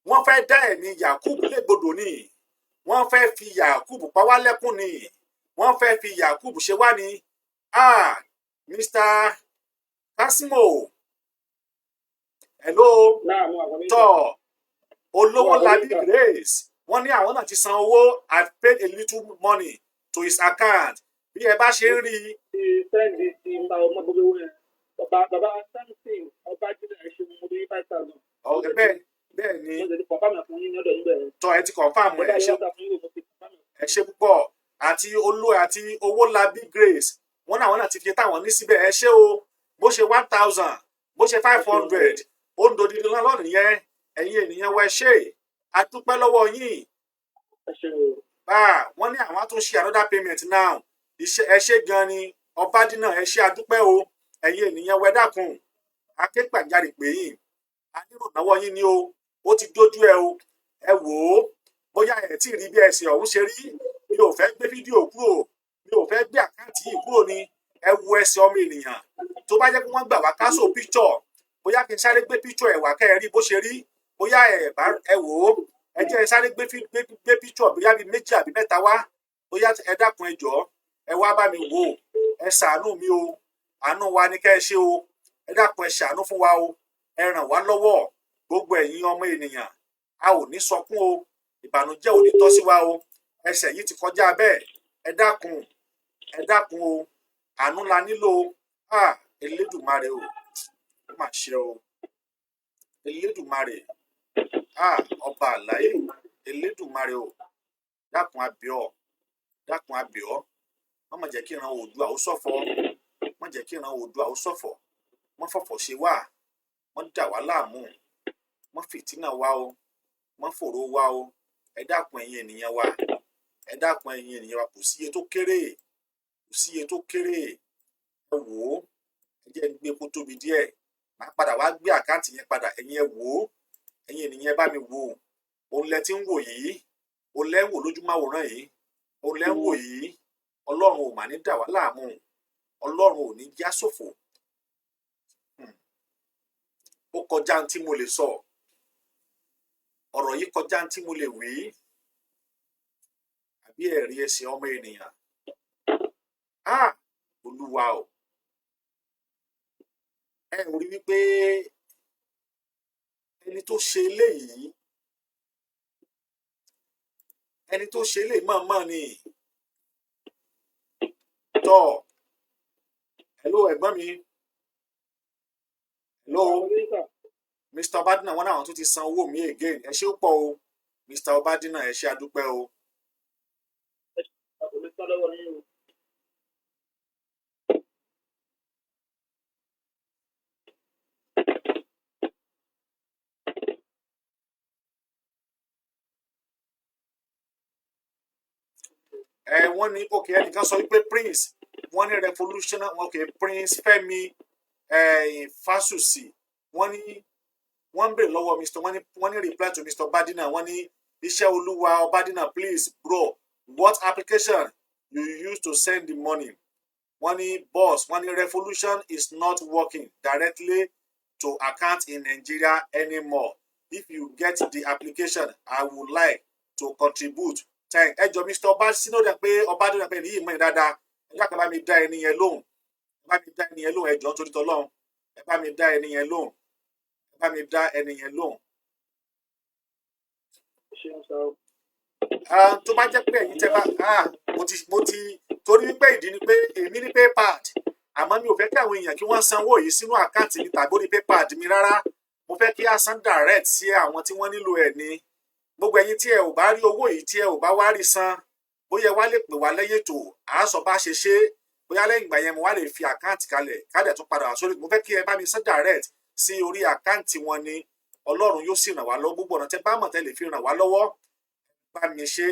wọ́n fẹ́ dá ẹ̀mí Yaqub légbodò ni wọ́n fẹ́ fi Yaqub pa wá lẹ́kún ni wọ́n fẹ́ fi Yaqub ṣe wá ni Mr. Kasimo hello tọ olówó labi Grace wọ́n ní àwọn náà ti san owó I've paid a little money to his account bí ẹ bá ṣe ń rí ti sẹ́ndì ti ọmọ gbogbo wọn bàbá Samson ọba jílẹ̀ ẹ̀ ṣe mú bí 5,000. ọ̀gẹ́ bẹ́ẹ̀ ni tọ́ ẹ ti kọ̀ǹfàmù ẹ ṣe púpọ̀ àti olú àti owó labi Grace wọ́n náà ti fi táwọn ní síbẹ̀ ẹ ṣé o bó ṣe 1,000 bó ṣe 500 ó ń dodidi lọ́nà nìyẹn ẹ̀yin ènìyàn wọ ẹ ṣé a dúpẹ́ lọ́wọ́ yín wọ́n ní àwọn tún ṣe another payment now ẹ ṣé gan ni Ọbádínà ẹ ṣé a dúpẹ́ o ẹ̀yin ènìyàn wọ ẹ dákun akégbàjarè pé yín a nílò náwó yín ni o ó ti dójú ẹ o ẹ wò ó bóyá ẹ tí ì rí bí ẹsẹ̀ ọ̀hún ṣe rí mi ò fẹ́ gbé fídíò kúrò mi ò fẹ́ gbé àkáǹtì yìí kúrò ni ẹ wo ẹsẹ̀ ọmọ ènìyàn tó bá jẹ́ pé wọ́n gbà wá káṣó píṣọ̀ bóyá kí n sáré gbé píṣọ̀ ẹ̀ wá kẹ́ ẹ rí bó ṣe rí bóyá ẹ wò ó ẹ jẹ́ ẹ sáré gbé píṣọ̀ bóyá bíi 2 àbí 3 wá bóyá ẹ dákun ẹ jọ̀ọ́ ẹ wá bá mi wò ó ẹ ṣàánú mi o àánú wa ni kẹ́ ẹ ṣe o ẹ dákun ẹ ṣàánú fún wa o ẹ ràn wá lọ́wọ́ gbogbo ẹ̀yin ọmọ ènìyàn a ò ní sọkún o ìbànújẹ́ ò ní tọ́ sí wa o ẹsẹ̀ yìí ti kọjá bẹ́ẹ̀ ẹ dákun o àánú la nílò Elédùmarè o ó mà ṣe o Elédùmarè ọba àlàyé Elédùmarè o dákun abẹ́ọ̀ má mà jẹ́ kí ìran Oòduà ó ṣọ̀fọ̀ má jẹ́ kí ìran Oòduà ó ṣọ̀fọ̀ wọ́n fọ̀fọ̀ ṣe wá wọ́n dà wá láàmú wọ́n fìtínà wá o wọ́n fòró wá o ẹ dákun ẹ̀yin ènìyàn wa ẹ dákun ẹ̀yin ènìyàn wa kò síye tó kéré ẹ wò ó ẹ jẹ́ ń gbé kó tóbi díẹ̀ máa padà wá gbé àkáǹtì yẹn padà ẹ̀yin ẹ wò ó ẹ̀yin ènìyàn bá mi wò ó òun lẹ ti ń wò yìí òun lẹ ń wò lójúmáwòrán yìí òun lẹ ń wò yìí Ọlọ́run ò mà ní dà wá láàmú Ọlọ́run ò ní já ṣòfò ó kọjá ohun tí mo lè sọ ọ̀rọ̀ yìí kọjá ohun tí mo lè wí àbí ẹ̀rí ẹsẹ̀ ọmọ ènìyàn Olúwa o ẹ ò rí wípé ẹni tó ṣe eléyìí mọ̀ọ́mọ̀ ni tọ́ hello ẹ̀gbọ́n mi hello Mr. Ọbádínà wọn náà tún ti san owó mi again ẹ ṣé ó pọ̀ o Mr. Ọbádínà ẹ ṣé a dúpẹ́ o. Wọ́n ní okay ẹnìkan sọ wípé Prince wọ́n ní revolutionary okay Prince Fẹ́mi Fásùsì wọ́n ní wọ́n ń bèrè lọ́wọ́ Mr. wọ́n ní reply to Mr. Ọbádínà wọ́n ní iṣẹ́ olúwa Ọbádínà please bro what application you use to send the money wọ́n ní boss wọ́n ní revolution is not working directly to account in Nigeria anymore if you get the application I would like to contribute ẹ jọ Mr. Ọbádínà pé Ọbádínà pé ní ìmọ̀ ìdáadáa ẹ jẹ́ ká bá mi dá ẹni yẹn lóhùn ẹ jọ nítorí tọ́lọ́run ẹ bá mi dá ẹni yẹn lóhùn tó bá jẹ́ pé ẹ̀yin tẹ́ bá mo ti torí wípé ìdí ni pé èmi ní paypal àmọ́ mi ò fẹ́ kí àwọn èèyàn kí wọ́n sanwó yìí sínú àkáǹtì mi tàbí orí paypal mi rárá mo fẹ́ kí a san direct sí àwọn tí wọ́n nílò ẹ̀ ní gbogbo ẹ̀yin tí ẹ ò bá rí owó yìí tí ẹ ò bá wá rí san bóyá wá lè pè wá lẹ́yìn ètò àásọ bá ṣe ṣe bóyá lẹ́yìn ìgbà yẹn mo wá lè fi àkáǹtì kalẹ̀ kádẹ̀ tún padà wá sórí mo fẹ́ kí ẹ bá mi san direct sí orí àkáǹtì wọn ni Ọlọ́run yóò sì ràn wá lọ́wọ́ gbogbo ọ̀nà tẹ́ bá mọ̀ tẹ́ lè fi ràn wá lọ́wọ́ bá mi ṣe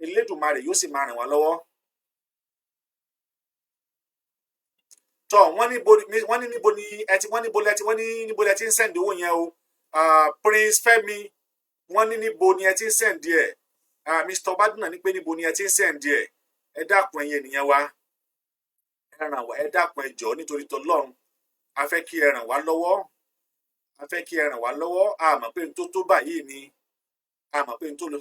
Elédùmarè yóò sì máa ràn wá lọ́wọ́. tọ́ wọ́n ní níbo ni ẹ ti wọ́n ní níbo lẹ ti ń sẹ́ǹdì owó yẹn o Prince Fẹ́mi wọ́n ní níbo ni ẹ ti ń sẹ́ǹdì ẹ̀ Mr. Obaduna ní pé níbo ni ẹ ti ń sẹ́ǹdì ẹ̀ ẹ dákun ẹ̀yin ènìyàn wa ẹ ràn wá ẹ dákun ẹ jọ̀ọ́ nítorí t'Ọlọ́run a fẹ́ kí ẹ ràn wá lọ́wọ́ a fẹ́ kí ẹ ràn wá lọ́wọ́ a mọ̀ pé n tó báyìí ni a mọ̀ pé n tó lọ.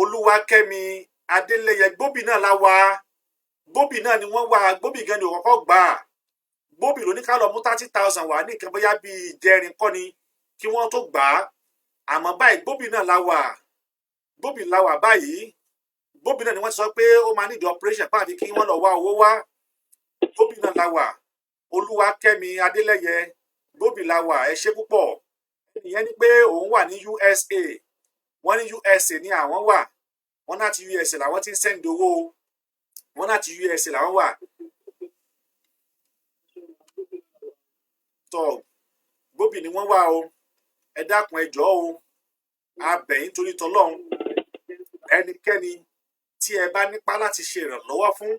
Olúwakẹ́mi Adélẹ́yẹ gbóbì náà la wá gbóbì náà ni wọ́n wá gbóbì gan ni òkọ́kọ́ gbà gbóbì ló ní ká lọ mú 30,000 wá ní nǹkan bóyá bíi ìjẹrin kọ́ ni kí wọ́n tó gbà á àmọ́ báyìí gbóbì náà la wá gbóbì la wá báyìí gbóbì náà ni wọ́n ti sọ pé ó máa nídìí operation pàdé kí wọ́n lọ wá owó wá gbóbì náà la wá Olúwakẹ́mi Adélẹ́yẹ gbóbì la wá ẹ ṣé púpọ̀ ìyẹn ni pé òun wà ní USA wọ́n ní USA ni àwọn wà wọ́n láti USA làwọn ti ń sẹ́ndì owó wọ́n láti USA làwọn wà tọ́ gbóbì ni wọ́n wà o ẹ dákun ẹ jọ̀ọ́ o a bẹ̀ yín torí t'Ọlọ́run ẹnikẹ́ni tí ẹ bá nípa láti ṣe ìrànlọ́wọ́ fún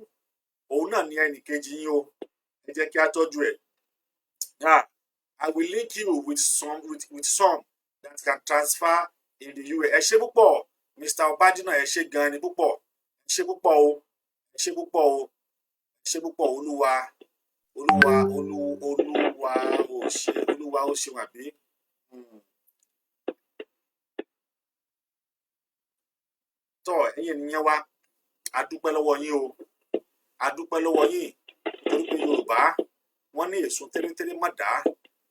òun náà ni ẹnìkejì yín o ẹ jẹ́ kí a tọ́jú ẹ̀ I will link you with some that can transfer in the US ẹ ṣé púpọ̀ Mr. Obaduna ẹ ṣé gan ni púpọ̀ ẹ ṣé púpọ̀ o ẹ ṣé púpọ̀ o ẹ ṣé púpọ̀ olúwa ó ṣeun àbí. tọ́ ẹ̀yin ènìyàn wa a dúpẹ́ lọ́wọ́ yín o a dúpẹ́ lọ́wọ́ yín torí pé Yorùbá wọ́n ní èso tẹ́lẹ̀tẹ́lẹ̀ má dá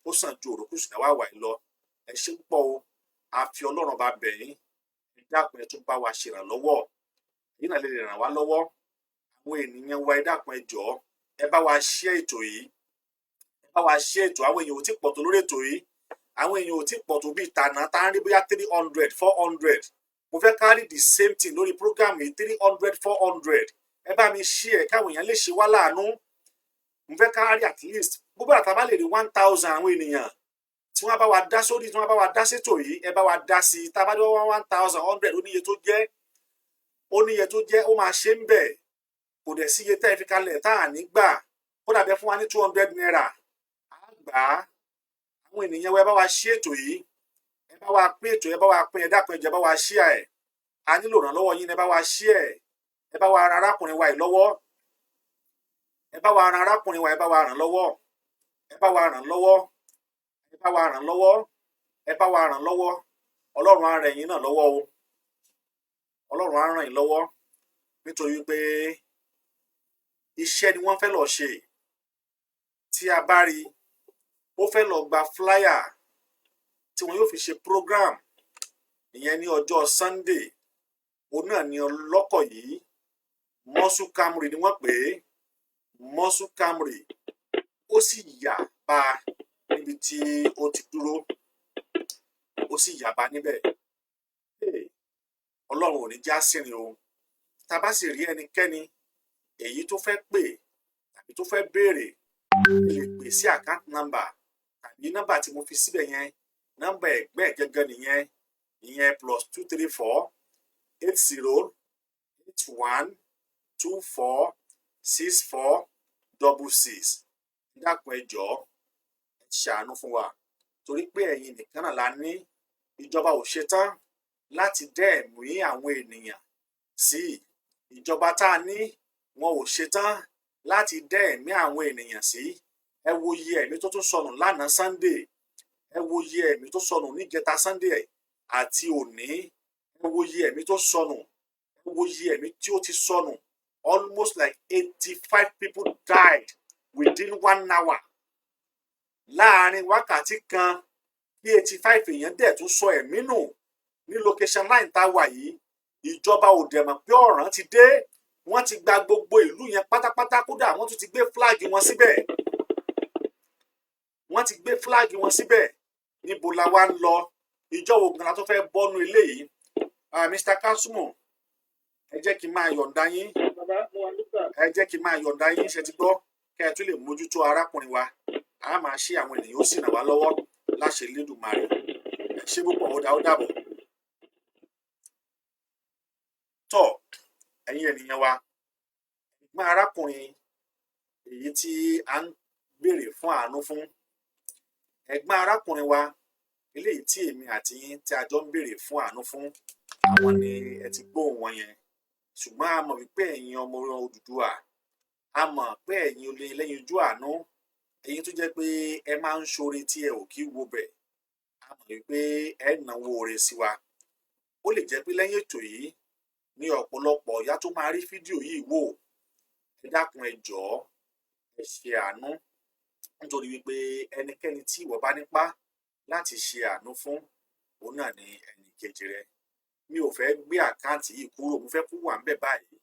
ó sàn ju òròkùsù náà wà lọ ẹ ṣé púpọ̀ o a fi Ọlọ́run bá bẹ̀ yín ẹ dákun ẹ tún bá wa ṣèrànlọ́wọ́ yín náà lè ràn wá lọ́wọ́ àwọn ènìyàn wa ẹ dákun ẹ jọ̀ọ́ ẹ bá wa share ètò yìí ẹ bá wa share ètò àwọn èèyàn ò tí pọ̀ tó lórí ètò yìí àwọn èèyàn ò tí pọ̀ tó bíi tànà tá ń rí bóyá 300 400 mo fẹ́ kárí the same thing lórí program yìí 300 400 ẹ bá mi share káwọn èèyàn lè ṣe wá láàánú mo fẹ́ kárí at least gbogbo àtàbá lè rí 1000 àwọn ènìyàn tí wọ́n bá wa dá sórí tí wọ́n bá wa dá sétò yìí ẹ bá wa dá sí i tá a bá dé 1100 ó níye tó jẹ́ ó máa ṣe ń bẹ̀ kò dẹ̀ sí iye tẹ́ ẹ fi kalẹ̀ tá à ní gbà kó dàbẹ́ fún wa ní 200 naira á gbà á àwọn ènìyàn wa ẹ bá wa ṣí ètò yìí ẹ bá wa pín ètò ẹ bá wa pín ẹ dákun ẹ jẹ́ bá wa ṣí ẹ a nílò ìrànlọ́wọ́ yín ẹ bá wa ṣí ẹ bá wa ran arákùnrin wa yìí lọ́wọ́ ẹ bá wa ran arákùnrin wa ẹ bá wa ràn lọ́wọ́ ẹ bá wa ràn lọ́wọ́ ẹ bá wa ràn lọ́wọ́ ẹ bá wa ràn lọ́wọ́ Ọlọ́run á ràn yín náà lọ́wọ́ o Ọlọ́run á ràn yín lọ́wọ́ nítorí pé iṣẹ́ ni wọ́n fẹ́ lọ ṣe tí a bá rí ó fẹ́ lọ gba flyer tí wọ́n yóò fi ṣe program ìyẹn ní ọjọ́ Sunday òun náà ni ọlọ́kọ̀ yìí Mọ́sù Camry ni wọ́n pè é Mọ́sù Camry ó sì yà bá níbi tí ó ti dúró ó sì yà bá níbẹ̀ Ọlọ́run ò ní já sínú o tá a bá sì rí ẹnikẹ́ni èyí tó fẹ́ pè tàbí tó fẹ́ béèrè lè pè sí account number tàbí nọ́mbà tí mo fi síbẹ̀ yẹn nọ́mbà ẹ̀gbẹ́ gẹ́gẹ́ nìyẹn ìyẹn +234 80 81 24 64 66 dákun ẹ jọ̀ọ́ ẹ ṣàánú fún wa torí pé ẹ̀yin nìkan náà la ní ìjọba ò ṣetán láti dẹ́ẹ̀mí àwọn ènìyàn sí ìjọba tá a ní wọn ò ṣetán láti dẹ́ẹ̀mí àwọn ènìyàn sí ẹ wo iye ẹ̀mí tó tún sọnù lánàá Sunday ẹ wo iye ẹ̀mí tó sọnù níjẹta Sunday àti òní ẹ wo iye ẹ̀mí tó sọnù ẹ wo iye ẹ̀mí tí ó ti sọnù almost like 85 people died within 1 hour láàárín wákàtí kan bí 85 èèyàn dẹ̀ tún sọ ẹ̀mí nù ní location line tá a wà yìí ìjọba ò dẹ̀ mọ̀ pé ọ̀ràn ti dé wọ́n ti gba gbogbo ìlú yẹn pátápátá, kódà wọ́n tún ti gbé flag wọn síbẹ̀. Wọ́n ti gbé flag wọn síbẹ̀. Níbo la wá ń lọ? Ìjọ wo gan la tó fẹ́ bọ́nu ilé yìí? Mr. Kasumu, ẹ jẹ́ kí n máa yọ̀ǹda yín. Ẹ jẹ́ kí n máa yọ̀ǹda yín, ṣe ti gbọ́, kẹ́ ẹ tún lè mójútó arákùnrin wa. A máa ṣe àwọn ènìyàn ó sì ràn wá lọ́wọ́ láṣẹ Elédùmarè. Ẹ ṣé púpọ̀, ó dàbọ̀. Tọ́, ẹ̀yin ènìyàn wa, ẹ̀gbọ́n arákùnrin èyí tí a ń béèrè fún àánú fún, ẹ̀gbọ́n arákùnrin wa eléyìí tí èmi àti yín tí a jọ ń béèrè fún àánú fún, àwọn ni ẹ ti gbóhùn wọn yẹn. Ṣùgbọ́n a mọ̀ wípé ẹ̀yin ọmọ Odùduwà, a mọ̀ pé ẹ̀yin olè lẹ́yìn ojú àánú, ẹ̀yin tó jẹ́ pé ẹ máa ń ṣoore tí ẹ ò kí wo bẹ̀. A mọ̀ wípé ẹ náwó oore sí wa. Ó lè jẹ́ pé lẹ́yìn ètò yìí ní ọ̀pọ̀lọpọ̀ ìyá tó máa rí fídíò yìí wò. Ẹ dákun, ẹ jọ̀ọ́, ẹ ṣe àánú, nítorí wípé ẹnikẹ́ni tí ìwọ bá nípá láti ṣe àánú fún, òun náà ni ẹnì kejì rẹ. Mi ò fẹ́ gbé àkáǹtì yìí kúrò, mo fẹ́ kó wà ńbẹ̀ báyìí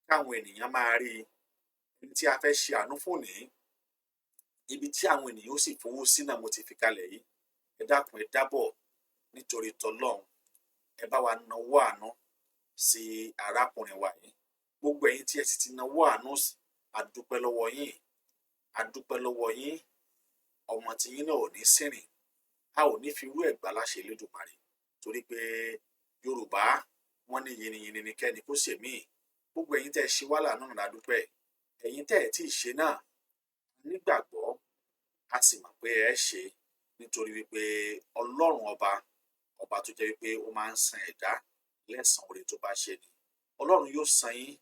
káwọn ènìyàn máa rí ẹni tí a fẹ́ ṣe àánú fún ní ibi tí àwọn ènìyàn ó sì fowó sí náà mo ti fi kalẹ̀ yìí. Ẹ dákun, ẹ dábọ̀, nítorí tọlọ́run, ẹ bá wa nawọ́ àánú sí arákùnrin wa yìí. Gbogbo ẹ̀yin tí ẹ sì ti nawọ́ àánú, a dúpẹ́ lọ́wọ́ yín, a dúpẹ́ lọ́wọ́ yín. Ọmọ tí yín náà ò ní sìnrìn, a ò ní fi irú ẹ̀ gbà láṣẹ Elédùmarè, torí pé Yorùbá wọ́n ní yìnyín ni kẹ́ni kó ṣe míì. Gbogbo ẹ̀yin tẹ́ ẹ ṣe wá láàánú náà la dúpẹ́. Ẹ̀yin tẹ́ ẹ tí ì ṣe náà nígbàgbọ́, a sì mọ̀ pé ẹ ṣe, nítorí wípé Ọlọ́run ọba tó jẹ́ wípé ó máa ń san ẹ̀dá lẹ́san oore tó bá ṣe ni. Ọlọ́run yóò san yín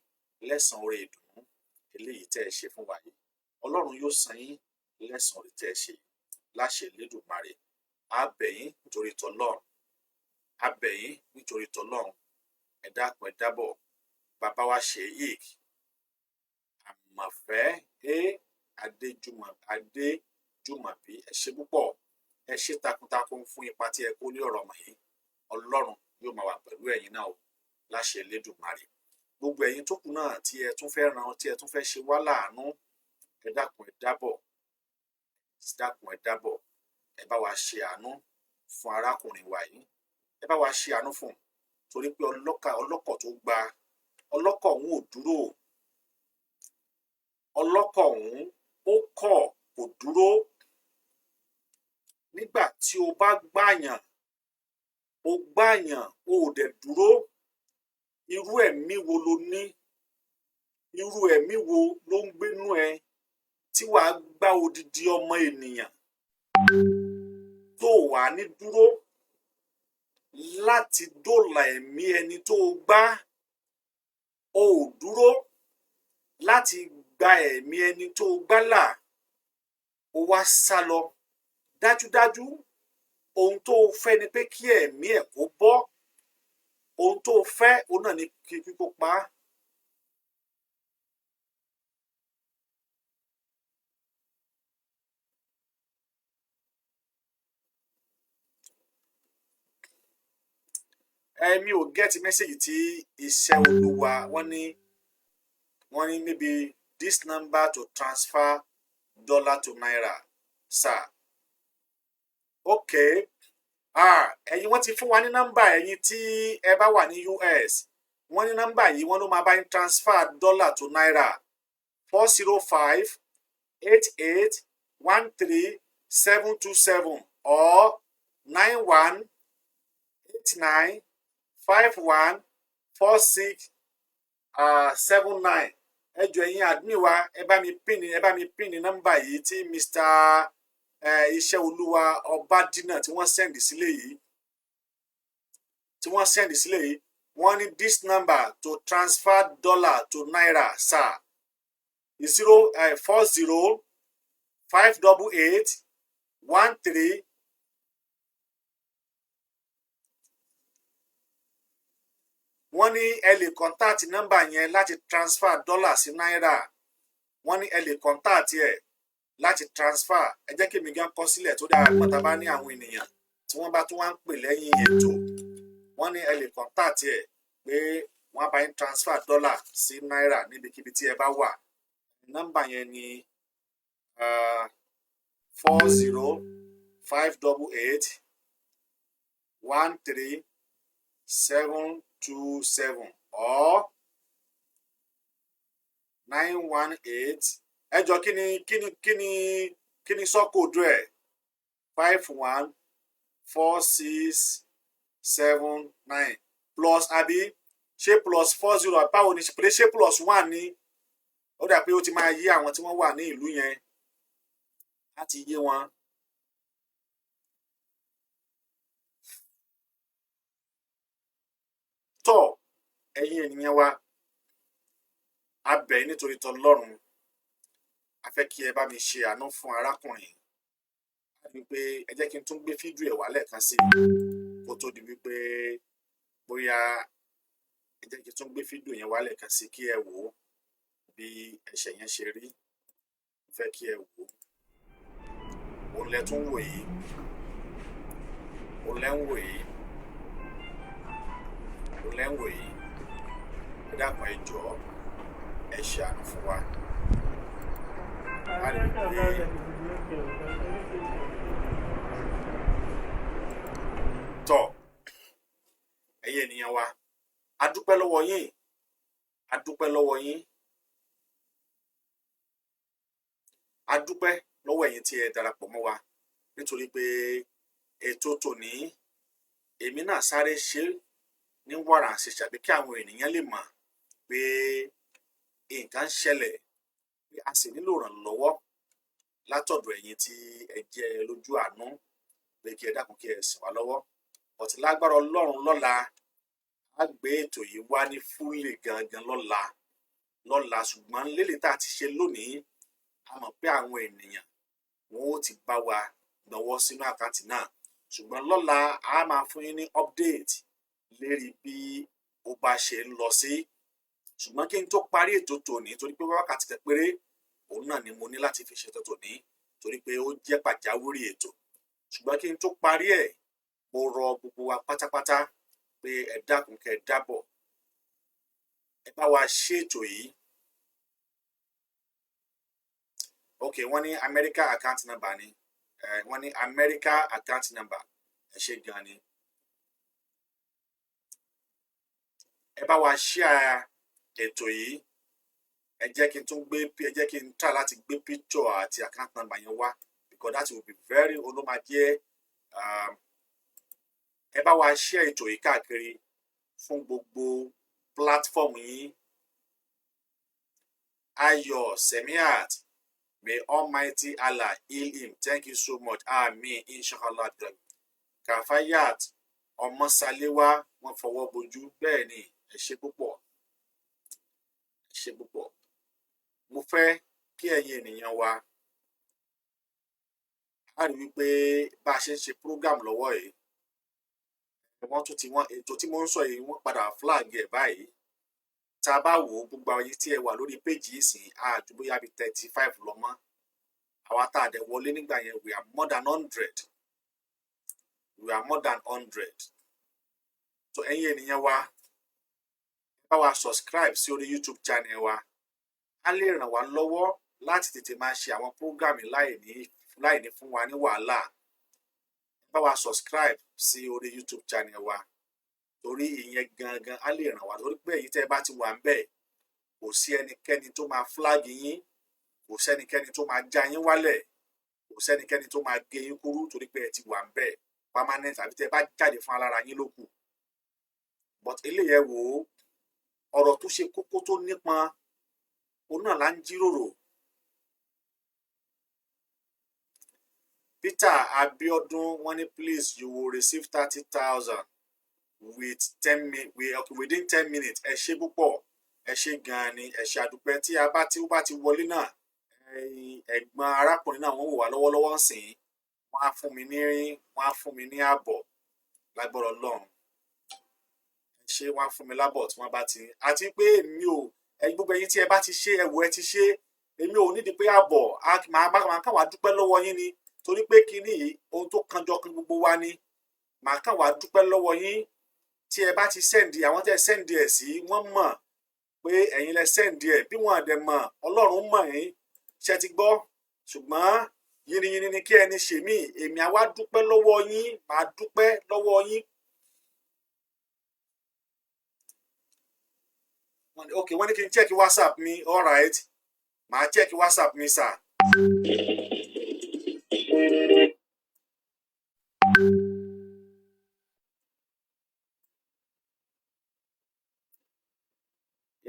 lẹ́san oore ìdùnnú eléyìí tẹ́ ẹ ṣe fún wa yìí. Ọlọ́run yóò san yín lẹ́san oore tẹ́ ẹ ṣe láṣẹ Elédùmarè. A bẹ̀ yín nítorí tọlọ́run, a bẹ̀ yín nítorí tọlọ́run, ẹ dákun, ẹ dábọ̀. Bàbá wa Sheikh Àmọ̀fẹ́ Adéjùmọ̀bí, ẹ ṣé púpọ̀, ẹ ṣé takuntakun fún ipa tí ẹ kó lé ọ̀rọ̀ wọ̀nyí. Ọlọ́run yóò máa wà pẹ̀lú ẹ̀yin náà o, láṣẹ Elédùmarè. Gbogbo ẹ̀yin tó kù náà tí ẹ tún fẹ́ ran, tí ẹ tún fẹ́ ṣe wá láàánú, ẹ dákun, ẹ dábọ̀, ẹ bá wa ṣe àánú fún arákùnrin wa yìí. Ẹ bá wa ṣe àánú fún un, torí pé ọlọ́kọ̀ tó gba, ọlọ́kọ̀ òun ò dúró, ọlọ́kọ̀ òun ó kọ̀ kò dúró. Nígbà tí o bá gbàyàn, o ò dẹ̀ dúró, irú ẹ̀mí wo lo ní? Irú ẹ̀mí wo ló ń gbénú ẹ tí wàá gbá odidi ọmọ ènìyàn tó wà ní dúró láti dóòlà ẹ̀mí ẹni tó gbá? O ò dúró láti gba ẹ̀mí ẹni tó gbá là, o wá sá lọ. Dájúdájú ohun tó fẹ́ ni pé kí ẹ̀mí ẹ̀ kó bọ́. Ohun tó fẹ́ òun náà ni kí kó pa á. Mi ò gẹ́tì mẹ́sẹ̀gì tí Iṣẹ́ Olúwa wọ́n ní maybe this number to transfer dollar to naira, sir. Okay. Ẹ̀yin wọ́n ti fún wa ní nọ́mbà, ẹ̀yin tí ẹ bá wà ní US. Wọ́n ní nọ́mbà yìí wọ́n ló máa bá yín transfer dollar to naira 405-8813-727 or 9189514679. Ẹ jọ̀ọ́ ẹ̀yin admin wa, ẹ bá mi pin nọ́mbà yìí tí Mr. Iṣẹ́ Olúwa Ọbádínà tí wọ́n send sílẹ̀ yìí, wọ́n ní this number to transfer dollar to naira, sir, is 40-588-13. Wọ́n ní ẹ lè contact nọ́mbà yẹn láti transfer dollar sí náírà. Wọ́n ní ẹ lè contact ẹ̀ láti transfer. Ẹ jẹ́ kí mi gan kọ sílẹ̀ tó dára nígbà tá a bá ní àwọn ènìyàn tí wọ́n bá tún wá ń pè lẹ́yìn ètò. Wọ́n ní ẹ lè contact ẹ̀ pé wọ́n á bá yín transfer dollar sí náírà níbikíbi tí ẹ bá wà. Nọ́mbà yẹn ni 40588 13727 or 918. Ẹ jọ̀ọ́ kí ni sọ́kòdù ẹ̀ 514679 plus àbí ṣé plus 40 báwo ni ṣe plus 1 ni ó dà pé ó ti máa yí àwọn tí wọ́n wà ní ìlú yẹn láti yé wọn. Tọ́ ẹ̀yin ènìyàn wa a bẹ̀ yín nítorí t'Ọlọ́run a fẹ́ kí ẹ bá mi ṣe àánú fún arákùnrin wípé ẹ jẹ́ kí n tún gbé fídíò ẹ̀ wá lẹ́ẹ̀kan sí kó tó di wípé bóyá ẹ jẹ́ kí n tún gbé fídíò yẹn wá lẹ́ẹ̀kan sí kí ẹ wò ó bí ẹ̀ṣẹ̀ yẹn ṣe rí. Mo fẹ́ kí ẹ wò ó. Òun lẹ tún wò yìí. Òun lẹ ń wò yìí. Òun lẹ ń wò yìí. Ẹ dákun ẹ jọ̀ọ́ ẹ ṣe àánú fún wa. A lè pè é. Tọ́ ẹ̀yin ènìyàn wa a dúpẹ́ lọ́wọ́ yín. A dúpẹ́ lọ́wọ́ yín. A dúpẹ́ lọ́wọ́ ẹ̀yin tí ẹ darapọ̀ mọ́ wa nítorí pé ètò tòní èmi náà sáré ṣe ní wàrà ṣẹṣẹ àbí kí àwọn ènìyàn lè mọ̀ pé nǹkan ń ṣẹlẹ̀ pé a sì nílò ìrànlọ́wọ́ látọ̀dọ̀ ẹ̀yin tí ẹ jẹ́ lójú àánú pé kí ẹ dákun kí ẹ sìn wá lọ́wọ́. Ọ̀tí lágbára Ọlọ́run lọ́la á gbé ètò yìí wá ní fúlè gangan lọ́la ṣùgbọ́n lélẹ̀ tá a ti ṣe lónìí a mọ̀ pé àwọn ènìyàn wọn ó ti bá wa gbọ́wọ́ sínú àkáǹtì náà ṣùgbọ́n lọ́la a máa fún yín ní update lérí bí ó bá ṣe ń lọ sí. Ṣùgbọ́n kí n tó parí ètò tòní torí pé wákàtí kan péré òun náà ni mo ní láti fi ṣètò tòní torí pé ó jẹ́ pàjáwìrì ètò. Ṣùgbọ́n kí n tó parí ẹ̀ mo rọ gbogbo wa pátápátá pé ẹ dákun kẹ́ ẹ dábọ̀ ẹ bá wa ṣètò yìí. Ok, wọ́n ní America account number ni wọ́n ní America account number ẹ ṣé gan ni. Ẹ bá wa share ètò yìí. Ẹ jẹ́ kí n try láti gbé picture àti account number yẹn wá because that will be very olómajẹ́. Ẹ bá wa share ètò yìí káàkiri fún gbogbo platform yìí. Ayọ̀ Semiat, may Almighty Allah heal him. Thank you so much. Amen. Inshallah. Kafayat Ọmọsalewa wọ́n fọwọ́ bojú bẹ́ẹ̀ ni ẹ ṣé púpọ̀. Ẹ ṣé púpọ̀. Mo fẹ́ kí ẹ̀yin ènìyàn wa a rí wípé bá a ṣe ń ṣe program lọ́wọ́ yìí wọ́n ètò tí mo ń sọ yìí wọ́n padà flag ẹ̀ báyìí. Tá a bá wò ó gbogbo àwọn tí ẹ wà lórí péjì yìí sìn àjù bóyá bíi 35 lọ mọ́. Àwa tá a dẹ̀ wọlé nígbà yẹn we are more than 100. We are more than 100. So ẹ̀yin ènìyàn wa bá wa subscribe sí orí YouTube channel wa. A lè ràn wá lọ́wọ́ láti tètè máa ṣe àwọn program láì ní fún wa ní wàhálà. Bá wa subscribe sí orí YouTube channel wa torí ìyẹn gangan a lè ràn wá lórí pé èyí tẹ́ ẹ bá ti wà ń bẹ̀ kò sí ẹnikẹ́ni tó máa flag yín, kò sẹ́nikẹ́ni tó máa já yín wálẹ̀, kò sẹ́nikẹ́ni tó máa gé yín kúrú torí pé ẹ ti wà ń bẹ̀ permanent àbí tẹ́ ẹ bá jáde fún alára yín lókù. But eléyẹ̀ wò ó ọ̀rọ̀ tó ṣe kókó tó nípọn òun náà là ń jíròrò. Peter Abiodun wọ́n ní please you will receive 30,000 within 10 minutes. Ẹ ṣé púpọ̀ ẹ ṣé gan ni ẹ ṣé àdúpẹ́ tí ó bá ti wọlé náà ẹ̀gbọ́n arákùnrin náà wọ́n wò wá lọ́wọ́lọ́wọ́ ń sìn wọ́n á fún mi ní àbọ̀ lágbára Ọlọ́run. Ẹ ṣé wọ́n á fún mi lábọ̀ tí wọ́n bá ti àti pé èmi ò gbogbo ẹ̀yin tí ẹ bá ti ṣe ẹ̀wọ̀ ẹ ti ṣe èmi ò nídìí pé àbọ̀ máa kàn wá dúpẹ́ lọ́wọ́ yín ni torí pé kíní yìí ohun tó kanjọ kan gbogbo wa ni màá kàn wá dúpẹ́ lọ́wọ́ yín tí ẹ bá ti sẹ́ndì àwọn tẹ́ sẹ́ndì ẹ̀ sí wọ́n mọ̀ pé ẹ̀yin lẹ sẹ́ndì ẹ̀ bí wọ́n àdẹ̀ mọ̀ Ọlọ́run mọ̀ yín ṣe ti gbọ́ ṣùgbọ́n yìnyín ni kí ẹni ṣe mí èmi àwa dúpẹ́ lọ́wọ́ yín màá dúpẹ́ lọ́wọ́ yín. ok wọ́n ní kí n check WhatsApp mi all right màá check WhatsApp mi sir.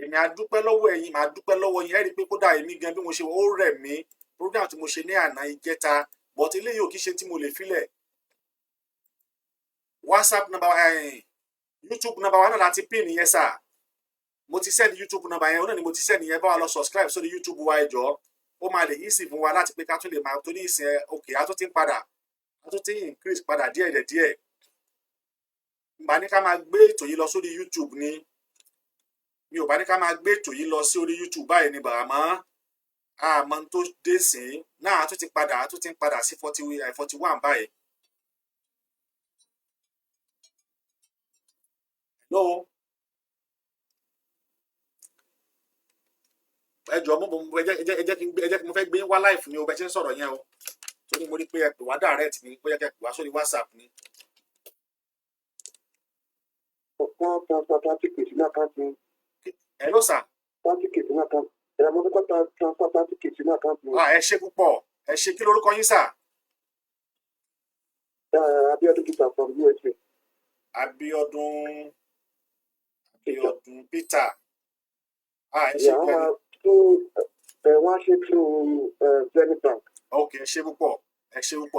èmi á dúpẹ́ lọ́wọ́ ẹ̀yin màá dúpẹ́ lọ́wọ́ yín ẹ rí i pé kódà èmi gan bí mo ṣe ó rẹ̀ mí program tí mo ṣe ní àná ìjẹta but eléyìí ò kí ṣe tí mo lè filẹ̀ WhatsApp number YouTube number wa náà láti pin yẹn sir mo ti send YouTube number yẹn ó náà ni mo ti send yẹn bá wa lọ subscribe sórí YouTube wa ẹ jọ̀ọ́ ó máa lè easy fún wa láti pé ká tún lè máa tó ní ìsìn òkè á tó ti ń padà á tó ti ń increase padà díẹ̀ bá ní ká máa gbé ètò yìí lọ sórí YouTube ni mi ò bá ní ká máa gbé ètò yìí lọ sí orí YouTube báyìí ni bàmọ́ àmọ́ tó dé sí náà á tó ti ń padà sí 41 báyìí. no ẹ jọ̀ọ́ ẹ jẹ́ kí mo fẹ́ gbé wá live ni o bẹ ṣe ń sọ̀rọ̀ yẹn o torí mo rí pé ẹ pè wá direct ni pé ẹ pè wá sórí WhatsApp ni. Hello sir. Ẹ ṣé púpọ̀ ẹ ṣé kí lorúkọ yín sir. Abiodun Peter from USA. Abiodun Peter. Ẹ ṣé Yeah, wọ́n ṣe through Zenith Bank. Ok ẹ ṣé púpọ̀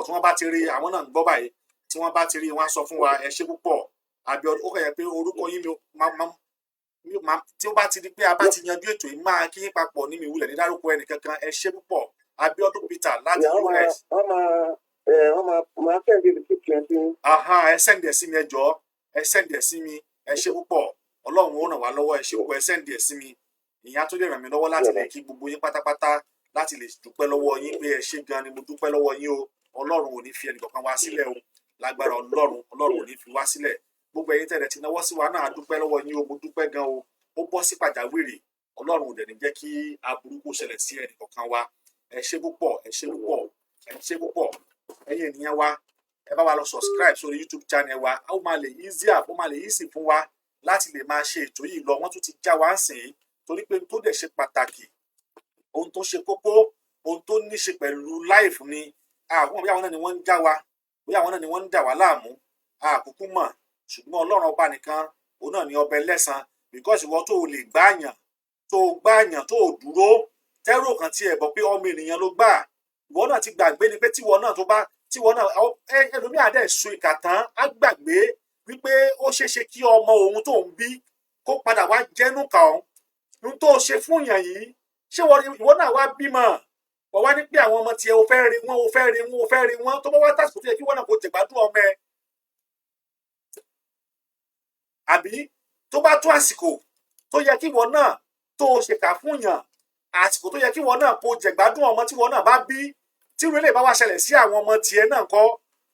tí wọ́n bá ti rí àwọn náà ń gbọ́ báyìí tí wọ́n bá ti rí wọ́n á sọ fún wa ẹ ṣé púpọ̀ Abiodun ó kàn yẹ pé orúkọ yín tí ó bá ti di pé a bá ti yanjú ètò yìí máa kí yín papọ̀ ní mi wulẹ̀ ní dárúkọ ẹnìkankan ẹ ṣé púpọ̀ Abiodun Peter láti US. wọ́n máa sẹ́ndì the picture sí. ẹ sẹ́ndì ẹ̀ sí mi ẹ jọ̀ọ́ ẹ sẹ́ndì ẹ̀ sí mi ẹ ṣé púpọ̀ Ọlọ́run ó ràn wá lọ́wọ́ ẹ ṣé púpọ̀ ẹ sẹ́ndì ẹ̀ sí mi ìyẹn tó lè ràn mí lọ́wọ́ láti lè kí gbogbo yín pátápátá láti lè dúpẹ́ lọ́wọ́ yín pé ẹ ṣé gan ni mo dúpẹ́ lọ́wọ́ yín o Ọlọ́run ò ní fi ẹnìkankan wá sílẹ̀ o lágbára Ọlọ́run ò ní fi wá sílẹ̀ gbogbo ẹ̀yin tẹ̀lé ti náwó sí wa náà dúpẹ́ lọ́wọ́ yín o mo dúpẹ́ gan o ó bọ́ sí pàjáwìrì Ọlọ́run ò dẹ̀ ní jẹ́ kí aburú kó ṣẹlẹ̀ sí ẹnìkankan wa ẹ ṣé púpọ̀ ẹ̀yin ènìyàn wa ẹ bá wa lọ subscribe sórí YouTube channel wa ó máa lè easy fún wa láti lè máa ṣe ètò yìí lọ wọ́n tún ti já wa ń sìn torí pé tó dẹ̀ ṣe pàtàkì ohun tó ṣe kókó ohun tó ní ṣe pẹ̀lú life ni àwọn bí àwọn náà ni wọ́n ń já wa bí àwọn náà ni wọ́n ń dà wá láàmú àkókò mọ̀ ṣùgbọ́n Ọlọ́run ọba nìkan òun náà ni ọba ẹlẹ́san because ìwọ tó o lè gbààyàn tó o dúró tẹ́rù kan tí ẹ̀ bọ̀ pé ọmọ ènìyàn ló gbà ìwọ náà ti gbàgbé ni pé tíwọ náà ẹlòmíà dẹ̀ so ìkà tán á gbàgbé wípé ó ṣeéṣe kí ọmọ òun tó ń bí kó padà wá jẹ́nu kà ọ́ n tó ṣe fún yàn yìí ṣé ìwọ náà wá bímọ wọ́n wá ní pé àwọn ọmọ tiẹ̀ o fẹ́ rí wọn tó bá wá tàṣìkò tó yẹ kí wọ́n náà kó jẹ̀gbádùn ọmọ ẹ àbí tó bá tó àsìkò tó yẹ kí wọ́n náà tó ṣèkà fún yàn àsìkò tó yẹ kí wọ́n náà kó jẹ̀gbádùn ọmọ tí wọ́n náà bá bí tí irú eléyìí bá wá ṣẹlẹ̀ sí àwọn ọmọ tiẹ̀ náà kọ́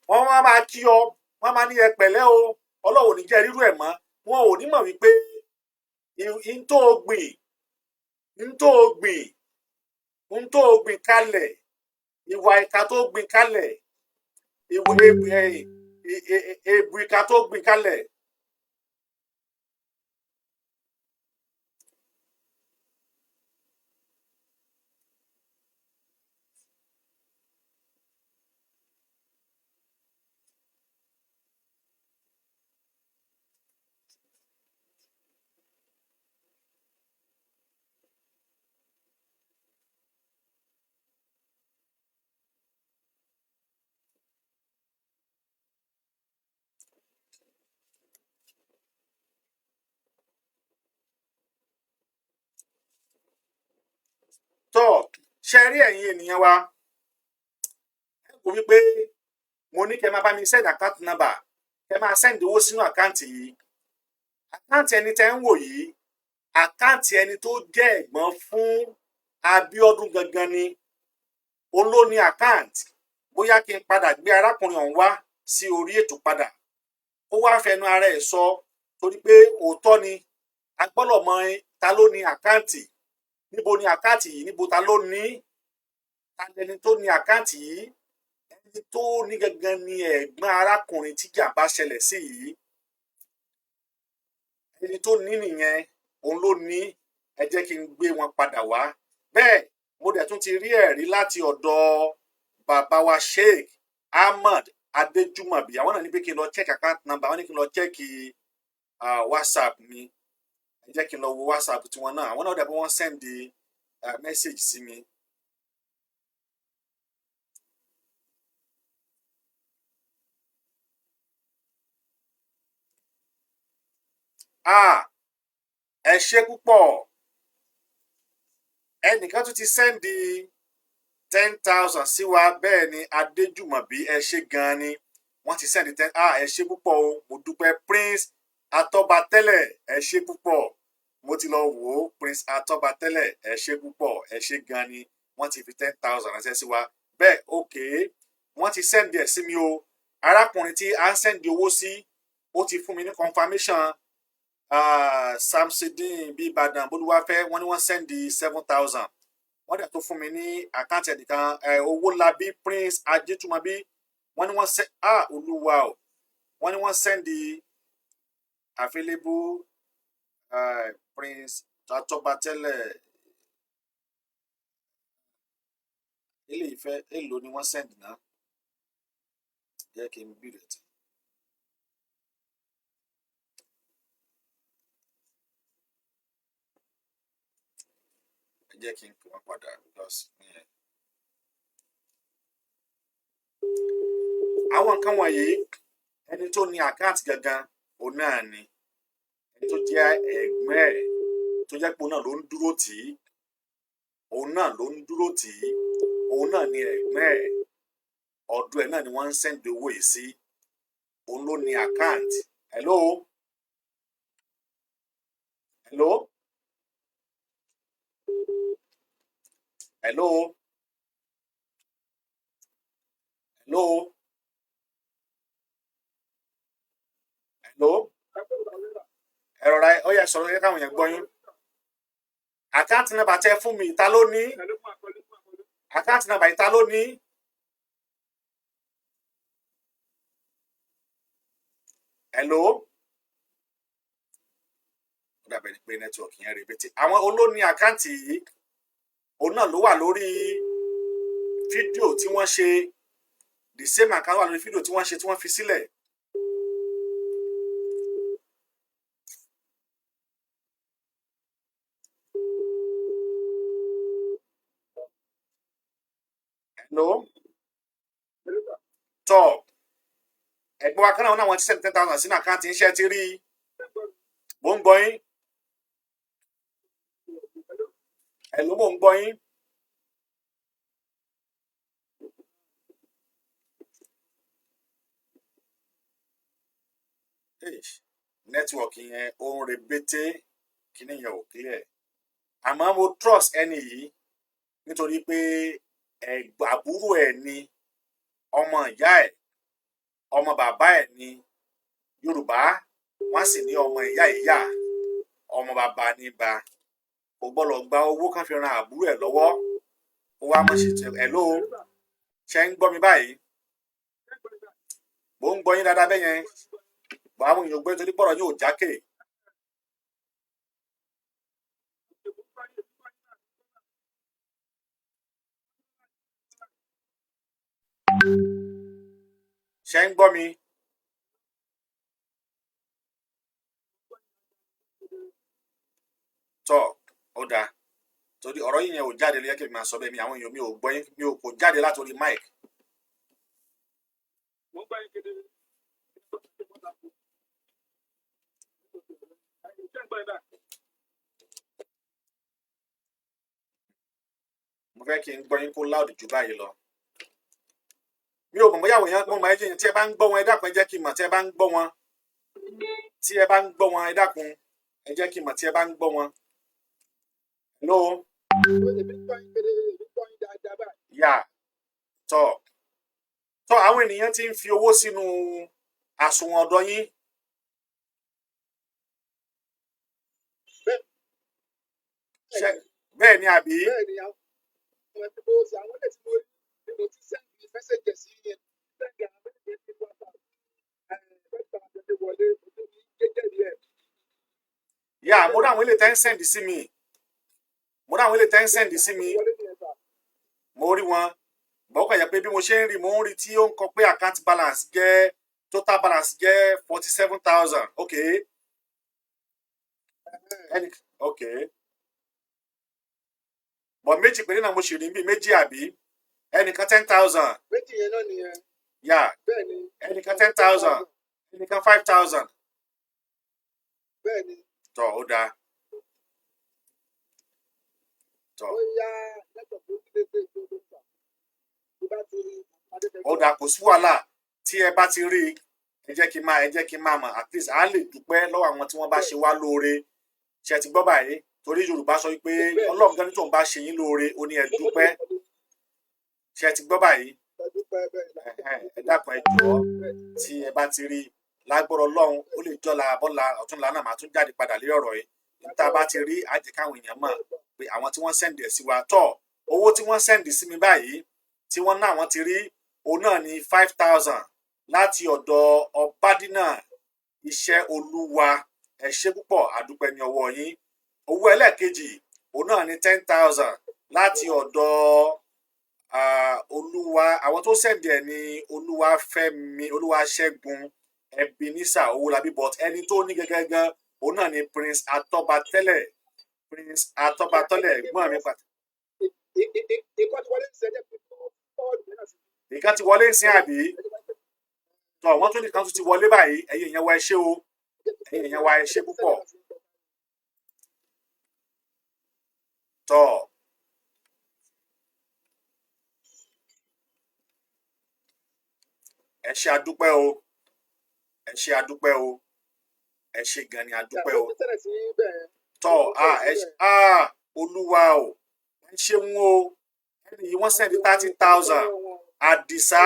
wọ́n wá máa kí ọ wọ́n máa ní ẹ pẹ̀lẹ́ o Ọlọ́run ò ní jẹ́ rírú ẹ̀ mọ́ wọn ò ní mọ̀ wípé n tó gbìn kalẹ̀ ìwà ìka tó gbìn kalẹ̀ èbù ìka tó gbìn kalẹ̀. tó ṣe rí ẹ̀yin ènìyàn wa kò wípé mo ní kẹ́ máa bá mi send account number kẹ́ máa send owó sínú àkáǹtì yìí àkáǹtì ẹni tẹ́ ń wò yìí àkáǹtì ẹni tó jẹ́ ẹ̀gbọ́n fún Abíọ́dún gangan ni òun ló ní àkáǹtì bóyá kí n padà gbé arákùnrin ọ̀hún wá sí orí ètò padà ó wá fẹnu ara ẹ̀ sọ torí pé òótọ́ ni a gbọ́dọ̀ mọ ta ló ní àkáǹtì, níbo ni àkáǹtì yìí, níbo ta ló ní, ta lẹni tó ní àkáǹtì yìí, ẹni tó ní gangan ni ẹ̀gbọ́n arákùnrin tí ìjà bá ṣẹlẹ̀ sí yìí, ẹni tó ní nìyẹn, òun ló ní. Ẹ jẹ́ kí n gbé wọn padà wá. Bẹ́ẹ̀ mo dẹ̀ tún ti rí ẹ̀rí láti ọ̀dọ̀ bàbá wa Sheikh Ahmad Adejumobi. Àwọn náà ní pé kí n lọ check account number, àwọn ní kí n lọ check WhatsApp mi. Ẹ jẹ́ kí n lọ wo WhatsApp tiwọn náà. Àwọn náà dẹ̀ bí wọ́n send message sí mi. Ẹ ṣé púpọ̀. Ẹnìkan tún ti send 10,000 sí wa. Bẹ́ẹ̀ ni Adejumobi, ẹ ṣé gan ni. Wọ́n ti send 10. Ẹ ṣé púpọ̀ o. Mo dúpẹ́. Prince Atọ́batẹ́lẹ̀, ẹ ṣé púpọ̀. Mo ti lọ wò ó. Prince Atọ́batẹ́lẹ̀, ẹ ṣé púpọ̀. Ẹ ṣé gan ni. Wọ́n ti fi 10,000 ránṣẹ́ sí wa. Bẹ́ẹ̀ okay. Wọ́n ti send ẹ̀ sí mi o. Arákùnrin tí a ń send owó sí, ó ti fún mi ní confirmation. Samsidin bí Ìbàdàn Bolúwafẹ́, wọ́n ní wọ́n send 7,000. Wọ́n dẹ̀ tó fún mi ní àkáǹtì ẹnìkan Owólabí Prince Adejumobi, wọ́n ní wọ́n send Olúwa o, wọ́n ní wọ́n send available Prince Atọ́batẹ́lẹ̀ ilé ìfẹ́ èlò ni wọ́n send náà. Jẹ́ kí n bí rẹ̀ tí. Jẹ́ kí n pè wọ́n padà because àwọn nǹkan wọ̀nyí, ẹni tó ní àkáǹtì gangan òun náà ni, ẹni tó jẹ́ ẹ̀gbọ́n ẹ̀ tó jẹ́ pé òun náà ló ń dúró tì í, òun náà ló ń dúró tì í, òun náà ni ẹ̀gbọ́n ẹ̀, ọ̀dọ̀ ẹ̀ náà ni wọ́n ń send owó yìí sí, òun ló ní àkáǹtì. Hello? Hello? Hello? Hello? Hello? Ẹ̀rọ ra ó yẹ sọ̀rọ̀ yẹ káwọn yẹn gbọ́ yín. Àkáǹtì nọ́mbà tẹ́ fún mi, ta ló ní? Àkáǹtì nọ́mbà yìí ta ló ní? Hello? Ó dàbẹ̀ ni pé nẹ́tíwọ̀kì yẹn rèébétí. Àwọn olóní àkáǹtì yìí, òun náà ló wà lórí fídíò tí wọ́n ṣe, the same account wà lórí fídíò tí wọ́n ṣe tí wọ́n fi sílẹ̀. Hello? Tọ́ ẹ̀gbọ́n wa kan náà wọ́n ti send 10,000 sínú àkáǹtì iṣẹ́ ti rí i. Mo ń gbọ́ yín. Hello, mo ń gbọ́ yín. Nẹ́tíwọ̀kì yẹn ó ń rebété, kíní yẹn ò clear. Àmọ́ mo trust ẹni yìí nítorí pé àbúrò ẹ̀ ni, ọmọ ìyá ẹ̀, ọmọ bàbá ẹ̀ ni. Yorùbá wọ́n sì ní ọmọ ìyá ìyá, ọmọ bàbá ní bá. Kò gbọ́dọ̀ gba owó kan fi ran àbúrò ẹ̀ lọ́wọ́. Ó wá mọ̀ ṣètò. Hello? Ṣé ń gbọ́ mi báyìí? Mo ń gbọ́ yín dáadáa bẹ́ẹ̀ yẹn. Bọ̀ àwọn èèyàn gbé torí pọ̀rọ̀ yóò jákè. Ṣé ń gbọ́ mi? Tọ́ ó dáa. Torí ọ̀rọ̀ yìí yẹn ò jáde lóye kí n máa sọ bẹ́ẹ̀ mi, àwọn èèyàn mi ò gbọ́ yín, mi ò kò jáde látòrí mic. Mo fẹ́ kí n gbọ́ yín kó loud jù báyìí lọ. Mi ò mọ̀ bóyá àwọn èèyàn mọ̀ ẹ̀jẹ̀ tí ẹ bá ń gbọ́ wọn ẹ dákun ẹ jẹ́ kí n mọ̀ tí ẹ bá ń gbọ́ wọn. Tí ẹ bá ń gbọ́ wọn ẹ dákun ẹ jẹ́ kí n mọ̀ tí ẹ bá ń gbọ́ wọn. Hello? Yà tọ́ àwọn ènìyàn ti ń fi owó sínú àsùnwọ̀n ọ̀dọ̀ yín. bẹ́ẹ̀ ni àbí. bẹ́ẹ̀ ni àwọn ẹbí bó ṣe àwọn ilé tí mo ti sẹ́ndì mẹ́sẹ̀jì sí yẹn sẹ́ndì àwọn méjì ní WhatsApp ẹ̀ẹ́dẹ́gbẹ̀ta àjẹjẹ wọlé ojú mi jẹ́jẹ́ rí ẹ̀. yà mo rí àwọn ilé tẹ́ ń sẹ́ndì sí mi mo rí wọn bọ́kàn yẹ pé bí mo ṣe ń rí mo ń rí tí ó ń kọ pé account balance jẹ́ total balance jẹ́ 47,000 okay okay bọ̀ méjì péré náà mo ṣì rí bí méjì àbí ẹnìkan 10,000 méjì yẹn náà nìyẹn. yà bẹ́ẹ̀ ni ẹnìkan 10,000 ẹnìkan 5,000 bẹ́ẹ̀ ni. tọ́ ó dáa tọ́ ó yá lẹ́tọ̀ tó ti dé tó ló ń tà tó bá ti rí ó dáa kò sí wàhálà tí ẹ bá ti rí ẹ jẹ́ kí n máa mọ̀ at least a lè dúpẹ́ lọ́wọ́ àwọn tí wọ́n bá ṣe wá lóore ṣe ti gbọ́ báyìí torí Yorùbá sọ pé Ọlọ́run gan ni tóun bá ṣe yín lóore ó ní ẹ dúpẹ́ ṣe ti gbọ́ báyìí ẹ dákun ẹ jọ̀ọ́ tí ẹ bá ti rí lágbọ́rọ̀ Ọlọ́run ó lè jọ́la bọ́la ọ̀túnla náà máa tún jáde padà lé ọ̀rọ̀ yìí níta bá ti rí á jẹ́ káwọn èèyàn mọ̀ pé àwọn tí wọ́n sẹ́ǹdì ẹ̀ sí wa tọ̀ owó tí wọ́n sẹ́ǹdì sí mi báyìí tí wọ́n náà wọ́n ti rí òun náà ní 5,000 láti ọ̀dọ̀ Ọbádínà Iṣẹ́ Olúwa ẹ ṣé púpọ̀ àdúpẹ́ ní ọwọ́ yín owó ẹlẹ́ẹ̀kejì òun náà ní 10,000 láti ọ̀dọ̀ Olúwa àwọn tó sẹ́ǹdì ẹ̀ ní Olúwafẹ́mi Olúwaṣẹ́gun Ebenezer Owólabí but ẹni tó ní gẹ́gẹ́gẹ́ òun náà ní Prince Atọ́batẹ́lẹ̀ gbọ́n mi pàtó. ìkan ti wọlé ń sin àbí tọ wọ́n tún nìkan tún ti wọlé báyìí ẹ̀yin èèyàn wa ẹ ṣé o ẹ̀yin èèyàn wa ẹ ṣé púpọ̀ tọ ẹ ṣé adúpẹ́ o ẹ ṣé adúpẹ́ o ẹ ṣé gan ni adúpẹ́ o tọ Olúwa o ẹ ṣeun o ẹni yìí wọ́n sẹ́ndí 30,000 Àdìsá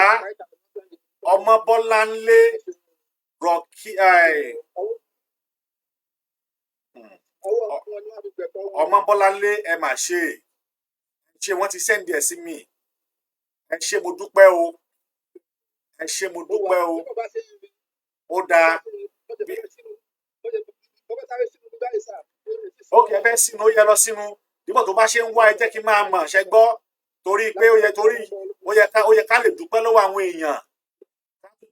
Ọmọbọ́láńlé Rọ̀kí Ọmọbọ́láńlé ẹ mà ṣe wọ́n ti sẹ́ndí ẹ̀ sí mi ẹ ṣé mo dúpẹ́ o ẹ ṣé mo dúpẹ́ o ó dáa ókè ẹ fẹ́ sínú ó yẹ lọ sínú nígbà tó bá ṣe ń wá ẹ jẹ́ kí n máa mọ̀ ṣe gbọ́ torí pé ó yẹ ká lè dúpẹ́ lọ́wọ́ àwọn èèyàn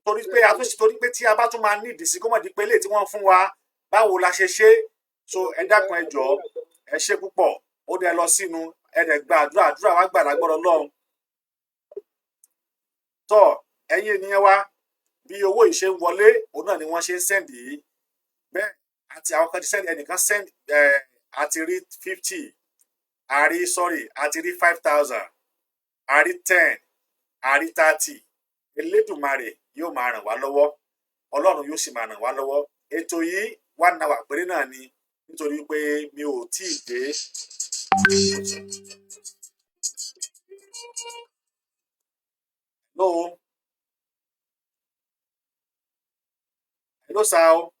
torí pé tí a bá tún máa ní ìdìsí kó mọ̀ di pé lè tí wọ́n fún wa báwo la ṣe ṣe so ẹ dákun ẹ jọ̀ọ́ ẹ ṣé púpọ̀ ó dẹ lọ sínú ẹ dẹ̀ gba àdúrà wa gbà lágbọ́dọ̀ Ọlọ́run tọ́ ẹ̀yin ènìyàn wa bí owó yìí ṣe ń wọlé òun náà ni wọ́n ṣe ń sẹ́ndì yìí bẹ́ẹ̀ àti àwọn kan ti sẹ́ndì ẹnìkan sẹ́ndì àti rí 50 àti rí 5,000 àrí 10 àrí 30 Elédùmarè yóò máa ràn wá lọ́wọ́ Ọlọ́run yóò sì máa ràn wá lọ́wọ́ ètò yìí 1 hour péré náà ni nítorí pé mi ò tí ì dé. Hello sir o.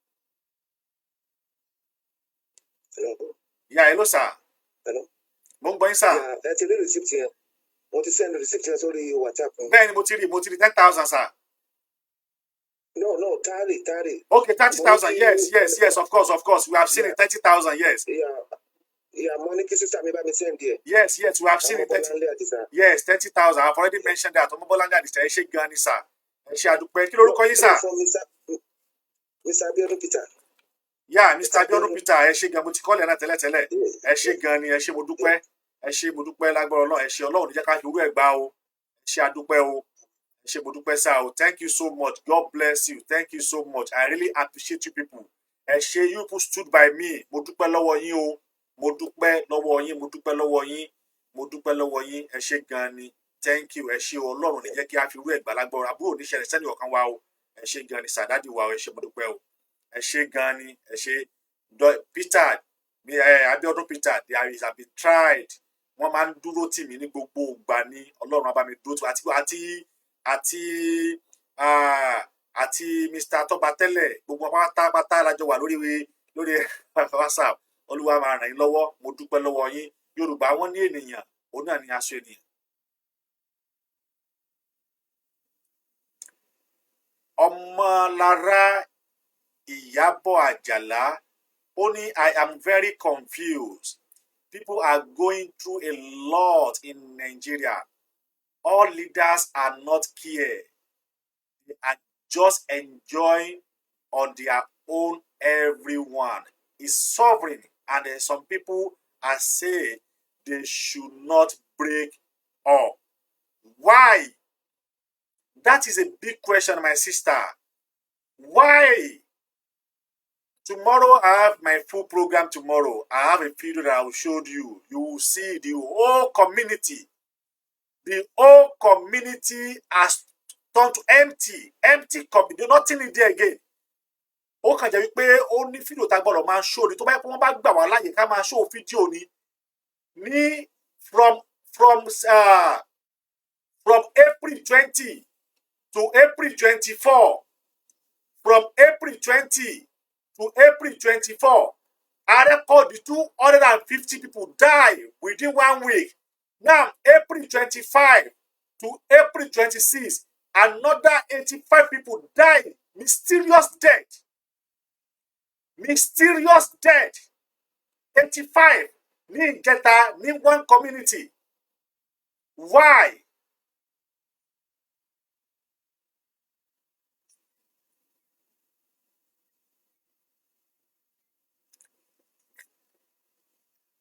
Hello sir. Mo ń gbọ́ yín sir. ẹ ti rí receipt yẹn mo ti send receipt yẹn sórí WhatsApp. bẹ́ẹ̀ ni mo ti rí 10,000 sir. No, tari. Okay, 30,000. Yes. Of course. We have seen it. 30,000. Yes. Yeah. Money sister me by me send there. Yes. We have seen it. 30,000. I've already mentioned that. Omobolanga Adisa. Ẹ ṣé gan ni sir. Ẹ ṣé adúpẹ́. Kí lorúkọ yín sir? Mr. Abiodun Peter. Yeah, Mr. Abiodun Peter. Ẹ ṣé gan. Mo ti call ẹ náà tẹ́lẹ̀. Ẹ ṣé gan ni. Ẹ ṣé mo dúpẹ́. Ẹ ṣé mo dúpẹ́ lágbára Ọlọ́run. Ẹ ṣé Ọlọ́run jẹ́ ká fi irú ẹ̀ gbà o. Ẹ ṣé adúpẹ́ o. Ṣé mo dúpẹ́ sá o. Thank you so much. God bless you. Thank you so much. I really appreciate you people. Ẹ ṣé you people stood by me. Mo dúpẹ́ lọ́wọ́ yín o. Mo dúpẹ́ lọ́wọ́ yín. Ẹ ṣé gan ni. Thank you. Ẹ ṣé Ọlọ́run ní jẹ́ kí a fi irú ẹ̀ gbà lágbára. Àbúrò ní ṣẹlẹ̀ sẹ́ni ọ̀kan wa o. Ẹ ṣé gan ni sàdádì wa o. Ẹ ṣé mo dúpẹ́ o. Ẹ ṣé gan ni. Ẹ ṣé Peter Abiodun Peter they have been tried. Wọ́n máa ń dúró tì mí ní gbogbo ìgbà ni Ọlọ́run á bá mi dúró àti Mr. Atọ́batẹ́lẹ̀ gbogbo pátápátá lájọ wà lórí WhatsApp Olúwa máa ràn yín lọ́wọ́ mo dúpẹ́ lọ́wọ́ yín Yorùbá wọ́n ní ènìyàn òun náà ni aṣọ ènìyàn. Ọmọlára Ìyábọ̀ Àjàlá ó ní I am very confused. People are going through a lot in Nigeria. All leaders are not care. They are just enjoying on their own. Everyone is sovereign, and some people are saying they should not break up. Why? That is a big question, my sister. Why? Tomorrow I have my full program tomorrow. I have a video that I will show you. You will see the whole community. The whole community has turned to empty. Empty community. Nothing in there again. Ó kàn jẹ́ wípé ó ní fídíò tá gbọ́dọ̀ máa show ni tó bá yẹ pé wọ́n bá gbà wá láyè ká máa show fídíò ni ní from April 20 to April 24. From April 20 to April 24, I recorded 250 people die within 1 week. Now, April 25 to April 26, another 85 people died. Mysterious death. Mysterious death. 85 ní Ìjẹta ní one community. Why?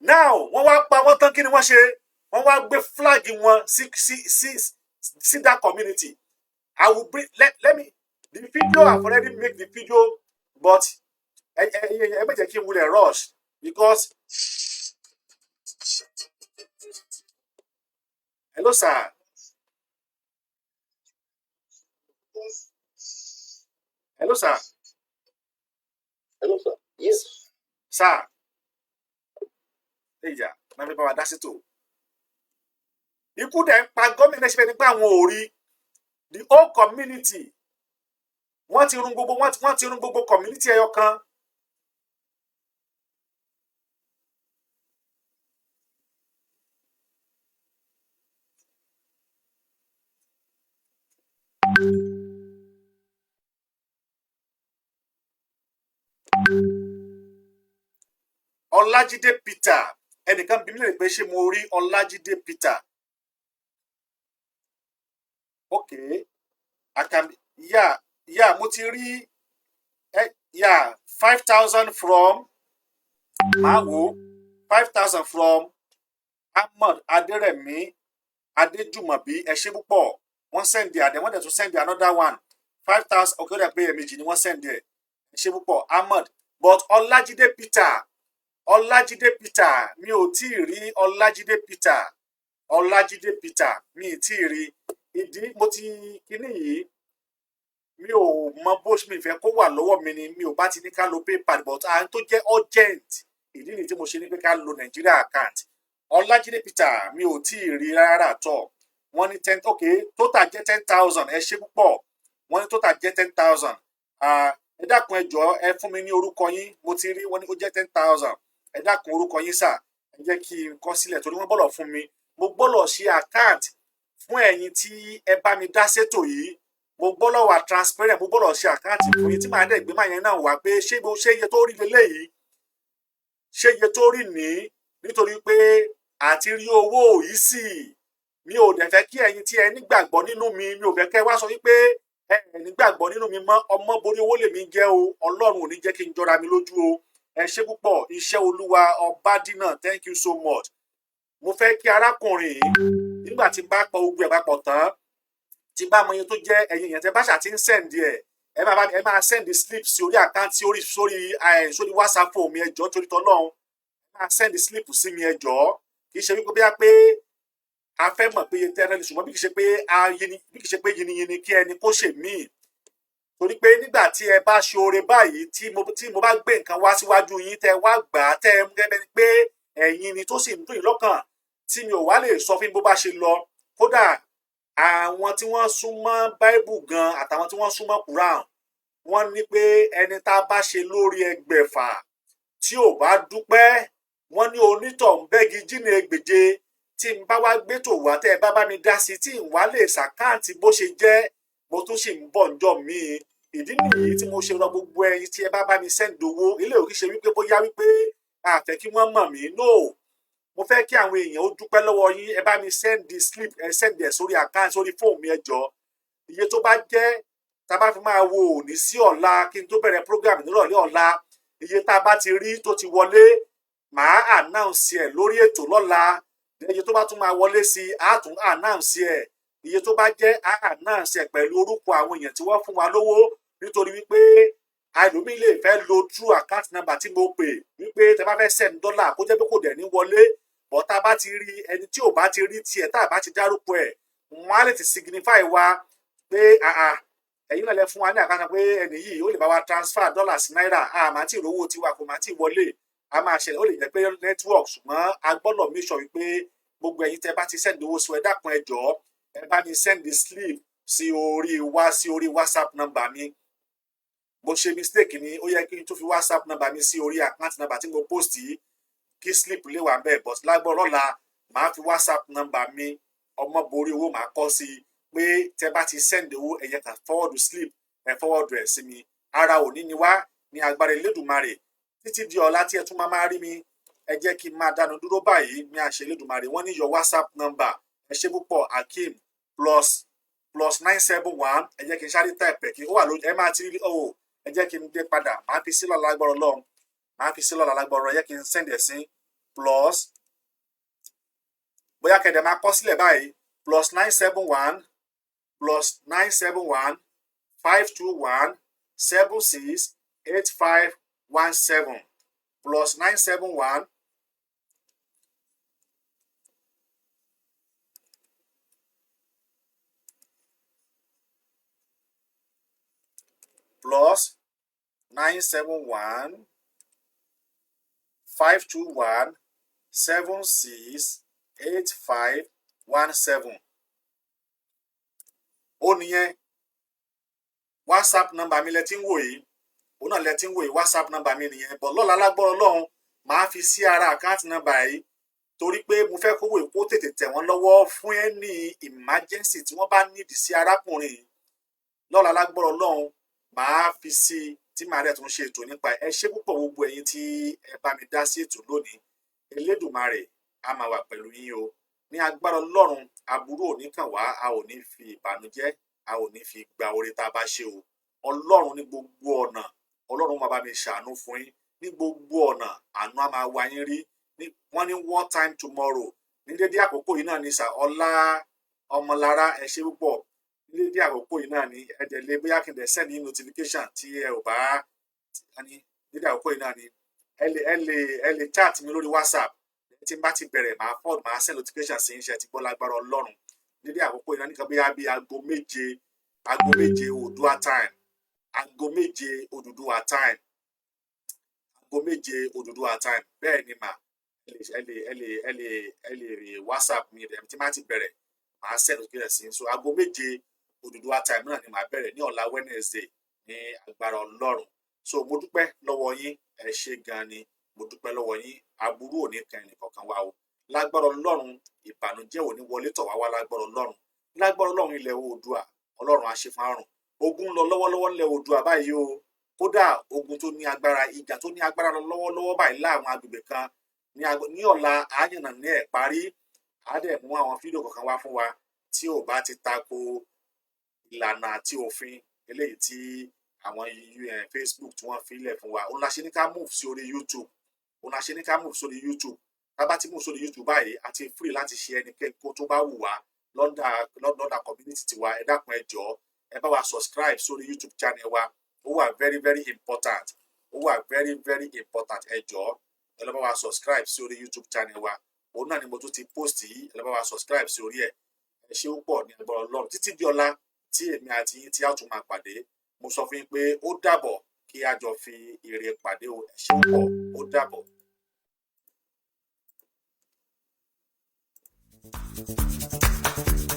Now, wọ́n wá pa wọ́n tán kí ni wọ́n ṣe? Wọ́n wá gbé flag wọn sí that community. I will bring, let me, the video, I've already made the video, but I better keep with a rush because, hello, sir. Hello, sir. Hello, sir. Yes. Sir. Ẹ̀yà máa fi bá wa dá sí tò. Ikú dẹ̀ ń pa gómìnà ṣe fẹ́ nípa àwọn òrí. The whole community. Wọ́n ti run gbogbo community ẹyọ kan. Ọlájídé Peter ẹnìkan bí mi lè pé ṣé mo rí Ọlájídé Peter. Okay, I can, yeah, mo ti rí 5,000 from Mawo, 5,000 from Ahmad Aderemi Adejumobi ẹ ṣé púpọ̀. Wọ́n send there, they wanted to send another one. 5,000, okay, they pay méjì ni wọ́n send there. Ẹ ṣé púpọ̀ Ahmad, but Ọlájídé Peter. Ọlájídé Peter mi ò tí ì rí Ọlájídé Peter. Ọlájídé Peter mi ì tí ì rí. Ìdí mo ti kíní yìí mi ò mọ bó ṣe mi fẹ́ kó wà lọ́wọ́ mi ni mi ò bá ti ní ká lo PayPal but àwọn tó jẹ́ urgent ìdí ni tí mo ṣe ní pé ká lo Nigeria account. Ọlájídé Peter mi ò tí ì rí rárá tọ̀. Wọ́n ní 10, okay, total jẹ́ 10,000 ẹ ṣé púpọ̀. Wọ́n ní total jẹ́ 10,000. Ẹ dákun ẹ jọ̀ọ́ ẹ fún mi ní orúkọ yín mo ti rí wọ́n ní ó jẹ́ 10,000. Ẹ dákun orúkọ yín sà ẹ jẹ́ kí n kọ sílẹ̀ torí wọ́n bọ́lọ̀ fún mi mo gbọ́dọ̀ ṣe account fún ẹ̀yin tí ẹ bá mi dá sétò yìí mo gbọ́dọ̀ wà transparent mo gbọ́dọ̀ ṣe account fún yín tí màá dẹ̀ gbé máa yẹn náà wá pé ṣé iye tó rí leléyìí ṣé iye tó rí ní nítorí pé àti rí owó yìí sì mi ò dẹ̀ fẹ́ kí ẹ̀yin tí ẹ nígbàgbọ́ nínú mi ò fẹ́ kẹ́ wá sọ wípé ẹ nígbàgbọ́ nínú mi mọ́ Ọmọboriowo lèmi jẹ́ o Ọlọ́run ò ní jẹ́ kí n jọra mi lójú o ẹ ṣé púpọ̀ iṣẹ́ Olúwa Ọbádínà thank you so much. Mo fẹ́ kí arákùnrin yìí nígbà tí bá pọ̀ ogun ẹ̀ bá pọ̀ tán tí bá mọ iye tó jẹ́ ẹ̀yin èèyàn tẹ́ bá ṣà ti ń send ẹ̀ ẹ máa send slip sí orí àkáǹtì sórí WhatsApp fún mi ẹjọ́ torí tọ́lọ́run ẹ máa send slip sí mi ẹjọ́ kì í ṣe wípé bíyà pé a fẹ́ mọ̀ pé iye tẹ́rẹ́ lè ṣùgbọ́n bí kì í ṣe pé yiniyini kí ẹni kó ṣe míì torí pé nígbà tí ẹ bá ṣe oore báyìí tí mo bá gbé nǹkan wá síwájú yín tẹ́ wá gbà á tẹ́ gẹ́gẹ́ ni pé ẹ̀yin ni tó sì ń dùn yín lọ́kàn tí mi ò wá lè sọ fún bó bá ṣe lọ kódà àwọn tí wọ́n súnmọ́ Bible gan àtàwọn tí wọ́n súnmọ́ Quran wọ́n ní pé ẹni tá a bá ṣe lórí ẹgbẹ̀fà tí ò bá dúpẹ́ wọ́n ní onítọ̀hún bẹ́gi jíne gbèje tí n bá wá gbé tò wá tẹ́ ẹ bá mi dá sí tí n wá lè ṣàkáǹtì bó ṣe jẹ́ mo tún sì ń bọ̀ ńjọ́ míì ìdí nìyí tí mo ṣe rọ gbogbo ẹyin tí ẹ bá mi send owó ilé òkè ṣe wípé bóyá wípé àfẹ́ kí wọ́n mọ̀ mí no mo fẹ́ kí àwọn èèyàn ó dúpẹ́ lọ́wọ́ yín ẹ bá mi send the slip ẹ send ẹ sórí account sórí fóònù mi ẹ jọ iye tó bá jẹ́ tá a bá fi máa wo òní sí ọ̀la kí n tó bẹ̀rẹ̀ program nírọ̀lẹ́ ọ̀la iye tá a bá ti rí tó ti wọlé màá announce ẹ̀ lórí ètò lọ́la iye tó bá tún máa wọlé sí i á tún announce ẹ̀ iye tó bá jẹ́ á announce ẹ̀ pẹ̀lú orúkọ àwọn èèyàn tí wọ́n fún wa lówó nítorí wípé àìlómi lè fẹ́ lo true account number tí mo pè wípé tẹ bá fẹ́ send dollar kó jẹ́ pé kò dẹ̀ ní wọlé bọ́ tá a bá ti rí ẹni tí ò bá ti rí tiẹ̀ tá a bá ti dárúkọ ẹ̀ wọ́n á lè ti signify wa pé ẹ̀yin náà lẹ fún wa ní àkáǹtì pé ẹni yìí ó lè bá wa transfer dollar sí náírà àmà tí ìrówó tiwa kò má tí wọlé a máa ṣẹlẹ̀ ó lè jẹ́ pé network ṣùgbọ́n a gbọ́dọ̀ make sure wípé gbogbo ẹ̀yin tẹ bá ti send owó sí ẹ dákun ẹ jọ̀ọ́ ẹ bá mi send the slip sí orí WhatsApp number mi bó ṣe mistake ni ó yẹ kí n tún fi WhatsApp number mi sí orí account number tí mo post yìí kí slip lè wà bẹ́ẹ̀ but lágbọ́rọ̀ la màá fi WhatsApp number mi Omoboriowo máa kọ sí pé tẹ bá ti send owó ẹ̀yẹ kan forward slip ẹ forward rẹ̀ sí mi ara òní ni wá ní agbára Elédùmarè títí di ọ̀la tí ẹ tún máa rí mi ẹ jẹ́ kí n máa dánu dúró báyìí ní àṣẹ Elédùmarè wọ́n ní your WhatsApp number ẹ ṣe púpọ̀ Hakeem +971 ẹ jẹ́ kí n sáré type kí ó wà lójú ẹ máa ti rí ẹ jẹ́ kí n dé padà máa fi sílọ̀ lágbọ́rọ̀ Ọlọ́run máa fi sílọ̀ lágbọ́rọ̀ ẹ jẹ́ kí n send ẹ̀ sí plus bóyá kẹ̀dẹ̀ máa kọ sílẹ̀ báyìí +971 521 76 8517 +971 +971 521 76 8517 ó nìyẹn WhatsApp number mi lẹ ti ń wò yìí òun náà lẹ ti ń wò yìí WhatsApp number mi nìyẹn bọ̀ lọ́la lágbọ́rọ̀ Ọlọ́run màá fi sí ara account number yìí torí pé mo fẹ́ kówó èkó tètè tẹ̀ wọ́n lọ́wọ́ fún ẹni emergency tí wọ́n bá nídìí sí arákùnrin lọ́la lágbọ́rọ̀ Ọlọ́run màá fi sí tí màá rẹ̀ tún ṣe ètò nípa ẹ ṣé púpọ̀ gbogbo ẹ̀yin tí ẹ bá mi dá sí ètò lónìí Elédùmarè a máa wà pẹ̀lú yín o ní agbára Ọlọ́run aburú ò ní kàn wá a ò ní fi ìbànújẹ́ a ò ní fi gba oore tá a bá ṣe o Ọlọ́run ní gbogbo ọ̀nà Ọlọ́run máa bá mi ṣàánú fún yín ní gbogbo ọ̀nà àánú á máa wá yín rí wọ́n ní one time tomorrow ní dédé àkókò yìí náà ní sà Ọlá Ọmọlára ẹ ṣé púpọ̀ ní dédé àkókò yìí náà ní ẹ̀dẹ̀lẹ̀ bóyá kí n dẹ̀ send notification tí ẹ ò bá ní dédé àkókò yìí náà ní ẹ lè chat mi lórí WhatsApp tí n bá ti bẹ̀rẹ̀ máa send notification sí iṣẹ́ ti gbọ́ lágbára Ọlọ́run dédé àkókò yìí náà nìkan bí aago méje Oòduà time aago méje Odùduwà time bẹ́ẹ̀ ni mà ẹ lè rí WhatsApp mi rẹ̀ tí má ti bẹ̀rẹ̀ máa send notification sí so aago méje Odùduwà time náà ni màá bẹ̀rẹ̀ ní ọ̀la Wednesday ní agbára Ọlọ́run so mo dúpẹ́ lọ́wọ́ yín ẹ ṣé gan ni mo dúpẹ́ lọ́wọ́ yín aburú ò ní kan ẹnìkọ̀ọ̀kan wa o lágbára Ọlọ́run ìbànújẹ́ ò ní wọlé tọ̀ wá lágbára Ọlọ́run ilẹ̀ Oòduà Ọlọ́run á ṣe fárùn ogun lọ lọ́wọ́lọ́wọ́ nílẹ̀ Oòduà báyìí o kódà ogun tó ní agbára ìjà tó ní agbára lọ lọ́wọ́lọ́wọ́ báyìí láwọn agbègbè kan ní ọ̀la àyànnà ní ẹ̀ parí á dẹ̀ mú àwọn fídíò kọ̀ọ̀kan wá fún wa tí ò bá ti tako ìlànà àti òfin eléyìí tí àwọn Facebook tí wọ́n fi lẹ̀ fún wa òun la ṣe ní ká move sí orí YouTube tá bá ti move sórí YouTube báyìí àti free láti ṣe ẹnikẹ́ni kó tó bá wù wá lọ́dà community tiwa ẹ dákun ẹ jọ̀ọ́ ẹ bá wa subscribe sórí YouTube channel wa ó wà very very important ẹ jọ̀ọ́ ẹ lọ bá wa subscribe sórí YouTube channel wa òun náà ni mo tún ti post yìí ẹ lọ bá wa subscribe sórí ẹ ṣé ó pọ̀ ní agbára Ọlọ́run títí di ọ̀la tí èmi àti yín tí a tún máa pàdé mo sọ fún yín pé ó dàbọ̀ kí a jọ fi ire pàdé o ẹ ṣé ó pọ̀ ó dàbọ̀. Thank you.